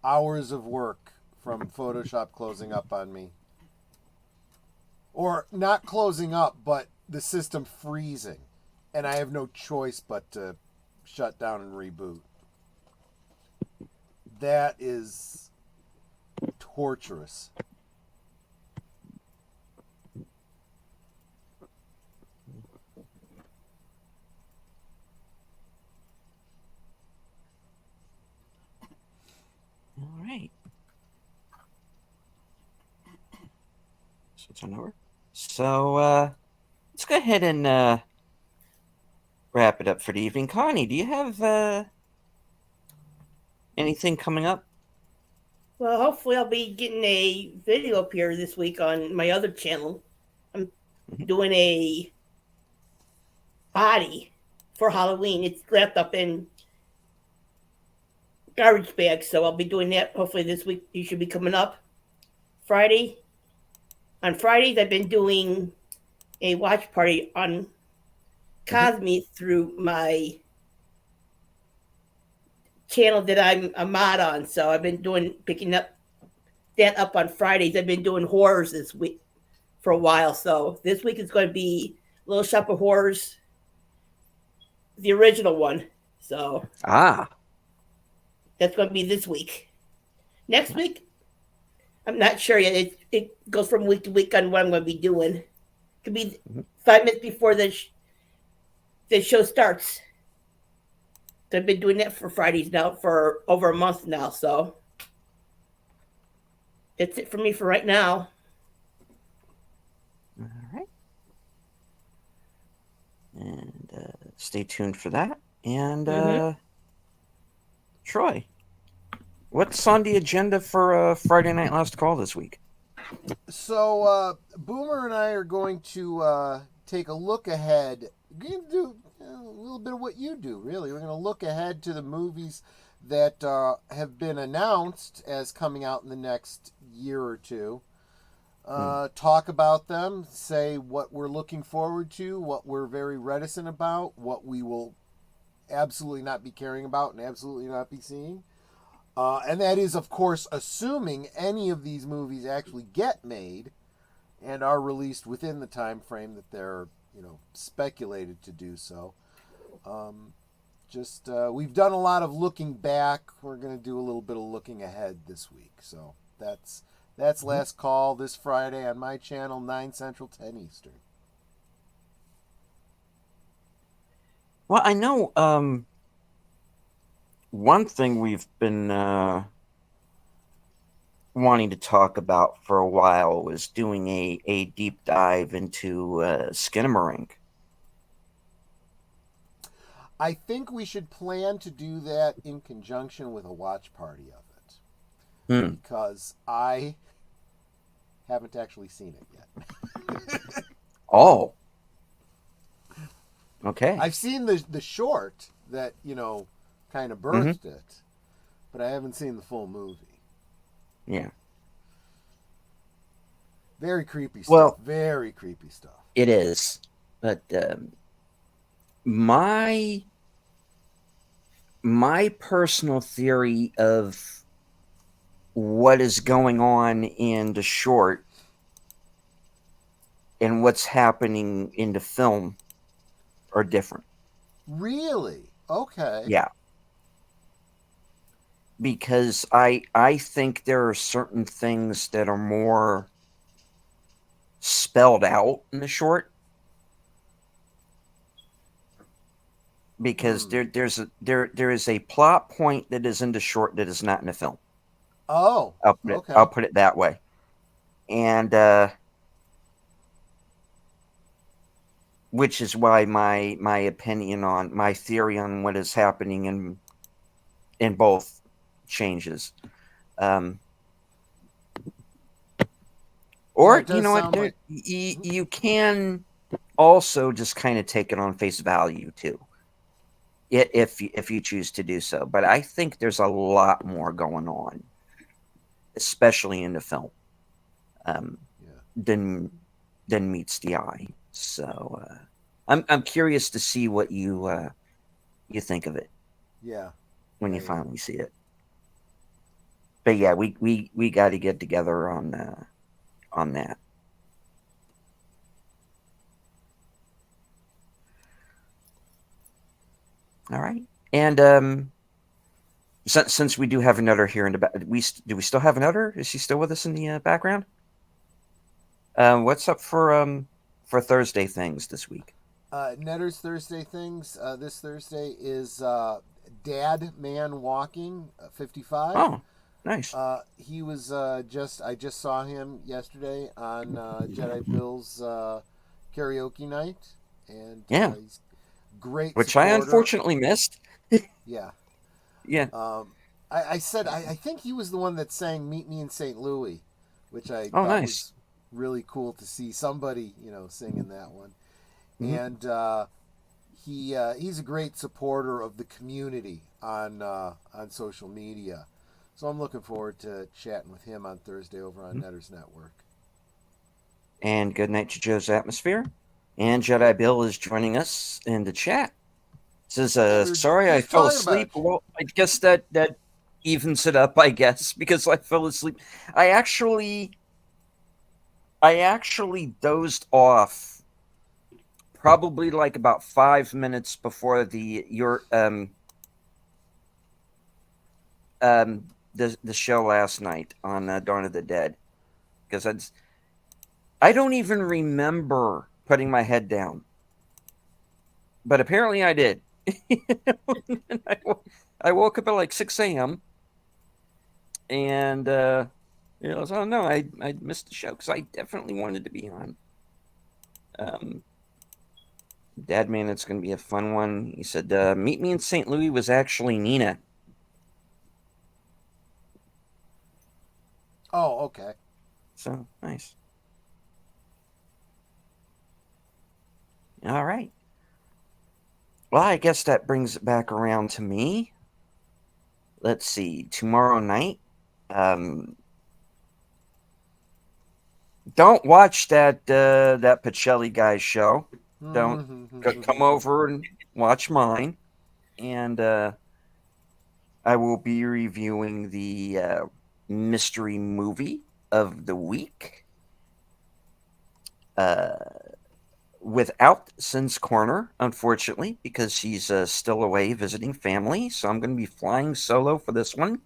hours of work from Photoshop closing up on me. Or not closing up, but the system freezing. And I have no choice but to shut down and reboot. That is torturous. All right. it's on over. So let's go ahead and wrap it up for the evening. Connie, do you have anything coming up? Well, hopefully I'll be getting a video up here this week on my other channel. I'm doing a body for Halloween. It's wrapped up in garbage bags, so I'll be doing that hopefully this week. You should be coming up Friday. On Fridays, I've been doing a watch party on Cosme through my channel that I'm a mod on. So I've been picking up that up on Fridays. I've been doing horrors this week for a while. So this week is going to be Little Shop of Horrors, the original one. So that's going to be this week. Next week, I'm not sure yet. It goes from week to week on what I'm going to be doing. It could be 5 minutes before the show starts. So I've been doing that for Fridays now for over a month now. So that's it for me for right now. All right. And stay tuned for that. And Troy, what's on the agenda for Friday Night Last Call this week? So Boomer and I are going to take a look ahead. We're going to do a little bit of what you do, really. We're going to look ahead to the movies that have been announced as coming out in the next year or two. Talk about them, say what we're looking forward to, what we're very reticent about, what we will absolutely not be caring about and absolutely not be seeing. And that is, of course, assuming any of these movies actually get made and are released within the time frame that they're, speculated to do so. We've done a lot of looking back. We're going to do a little bit of looking ahead this week. So that's Last Call this Friday on my channel, 9 Central, 10 Eastern. Well, I know one thing we've been wanting to talk about for a while was doing a deep dive into Skinamarink. I think we should plan to do that in conjunction with a watch party of it. Because I haven't actually seen it yet. Oh. Okay. I've seen the short that, kind of birthed it, but I haven't seen the full movie. Yeah. Very creepy stuff. Well, very creepy stuff. It is. But my personal theory of what is going on in the short and what's happening in the film are different. Really? Okay. Yeah. Because I think there are certain things that are more spelled out in the short. Because there is a plot point that is in the short that is not in the film. Oh. I'll put it that way. And which is why my opinion on my theory on what is happening in both changes. Or you know what, like... you can also just kind of take it on face value too, if you choose to do so. But I think there's a lot more going on, especially in the film, than meets the eye. So I'm curious to see what you think of it. Yeah. When you finally see it. But yeah, we got to get together on that. All right, and since we do have another here in the back, do we still have another? Is she still with us in the background? What's up for Thursday things this week? Netter's Thursday things. This Thursday is Dad Man Walking 55. Oh. Nice. He was I just saw him yesterday on Jedi Bill's karaoke night, and Yeah. he's great Which I supporter. unfortunately missed. Yeah. Yeah. I said I think he was the one that sang "Meet Me in St. Louis," which I Oh, thought nice. was really cool to see somebody singing that one. Mhm. And he's a great supporter of the community on social media. So I'm looking forward to chatting with him on Thursday over on Mhm. Netters Network. And good night to Joe's Atmosphere. And Jedi Bill is joining us in the chat. Says, Yeah, we were sorry I just fell talking asleep. about you. Well, I guess that evens it up, I guess, because I fell asleep. I actually dozed off probably like about 5 minutes before the show last night on Dawn of the Dead, because I don't even remember putting my head down, but apparently I did. And I woke up at like 6 a.m. and so oh no, I missed the show because I definitely wanted to be on. Um, Dad, man, it's going to be a fun one. He said, "Meet Me in St. Louis" was actually Nina. Oh, okay. So nice. All right. Well, I guess that brings it back around to me. Let's see. Tomorrow night, don't watch that Pacelli guy's show. Don't come over and watch mine. And I will be reviewing the mystery movie of the week. Without Sin's Corner, unfortunately, because he's still away visiting family. So I'm going to be flying solo for this one.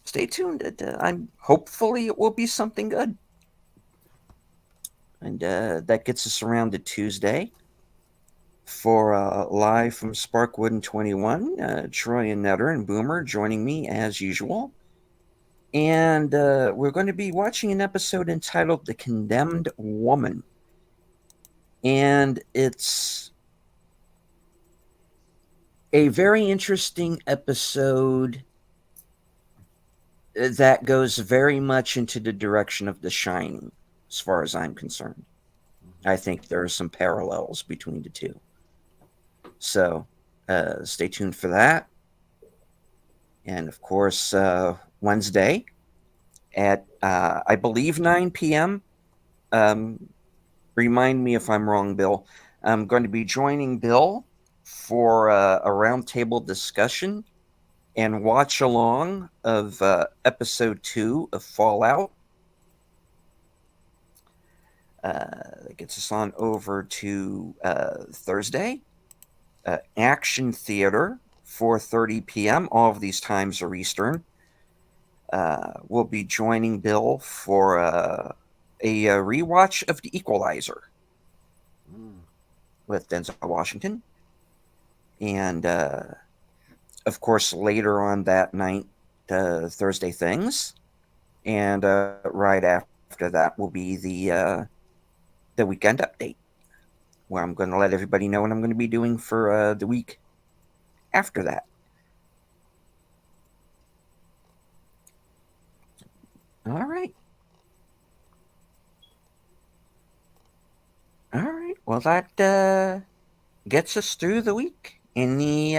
Stay tuned. I'm hopefully it will be something good. And that gets us around to Tuesday for live from Sparkwood and 21. Troy and Netter and Boomer joining me as usual. And we're going to be watching an episode entitled The Condemned Woman. And it's a very interesting episode that goes very much into the direction of The Shining, as far as I'm concerned. I think there are some parallels between the two. So stay tuned for that. And of course, Wednesday at, I believe, 9 p.m. Remind me if I'm wrong, Bill. I'm going to be joining Bill for a roundtable discussion and watch along of episode 2 of Fallout. That gets us on over to Thursday. Action Theater, 4:30 p.m. All of these times are Eastern. We'll be joining Bill for a rewatch of The Equalizer with Denzel Washington. And, of course, later on that night, Thursday Things. And right after that will be the weekend update, where I'm going to let everybody know what I'm going to be doing for the week after that. All right. All right. Well, that gets us through the week. Any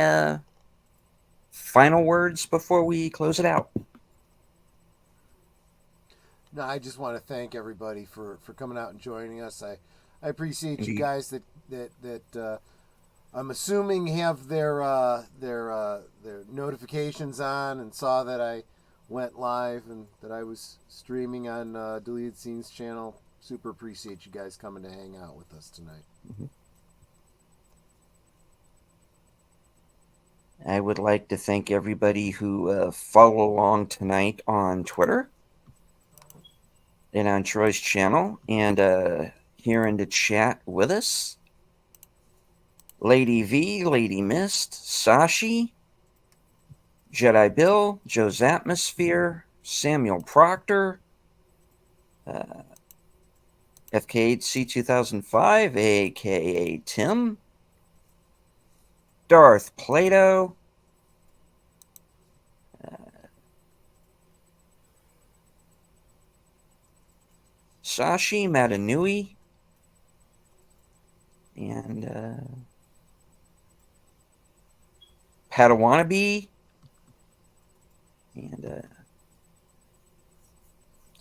final words before we close it out? No, I just want to thank everybody for coming out and joining us. I appreciate you Indeed. guys that I'm assuming have their notifications on and saw that I went live and that I was streaming on Deleted Scenes channel. Super appreciate you guys coming to hang out with us tonight. Mm-hmm. I would like to thank everybody who followed along tonight on Twitter and on Troy's channel and here in the chat with us. Lady V, Lady Mist, Sashi, Jedi Bill, Joe's Atmosphere, Samuel Proctor, FK8C 2005, aka Tim, Darth Plato, Sashi Matanui, and Padawannabe, and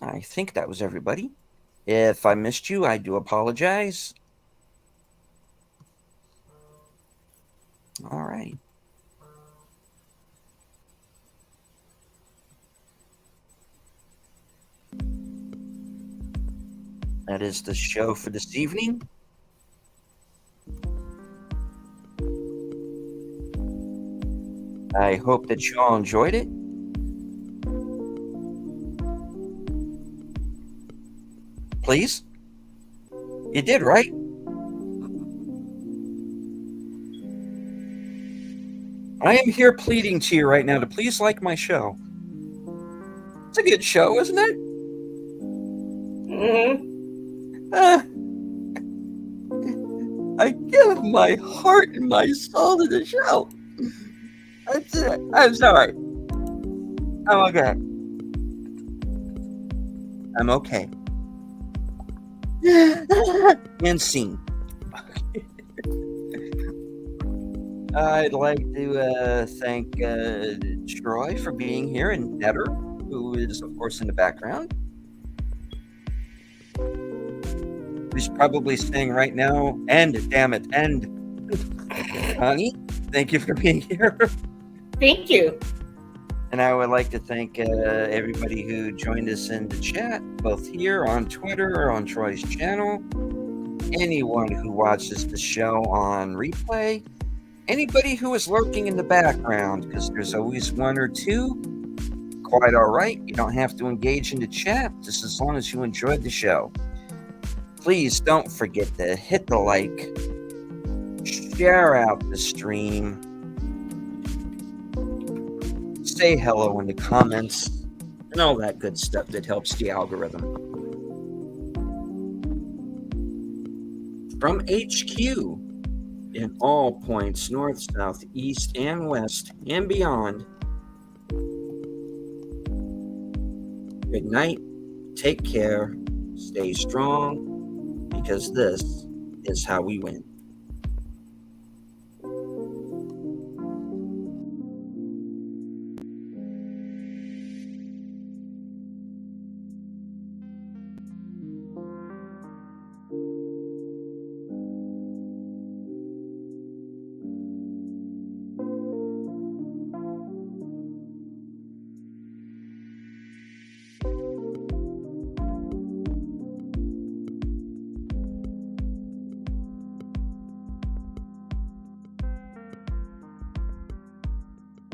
I think that was everybody. If I missed you, I do apologize. All right. That is the show for this evening. I hope that you all enjoyed it. Please? You did, right? I am here pleading to you right now to please like my show. It's a good show, isn't it? I give my heart and my soul to the show. That's it. I'm sorry. I'm okay. I'm okay. And scene. I'd like to thank Troy for being here, and Netter, who is, of course, in the background. Who's probably saying right now, "End, damn it, end." Honey, thank you for being here. Thank you. And I would like to thank everybody who joined us in the chat, both here on Twitter or on Troy's channel. Anyone who watches the show on replay. Anybody who is lurking in the background, because there's always one or two. Quite all right. You don't have to engage in the chat, just as long as you enjoyed the show. Please don't forget to hit the like, share out the stream, say hello in the comments, and all that good stuff that helps the algorithm. From HQ, in all points, north, south, east, and west, and beyond, good night, take care, stay strong, because this is how we win.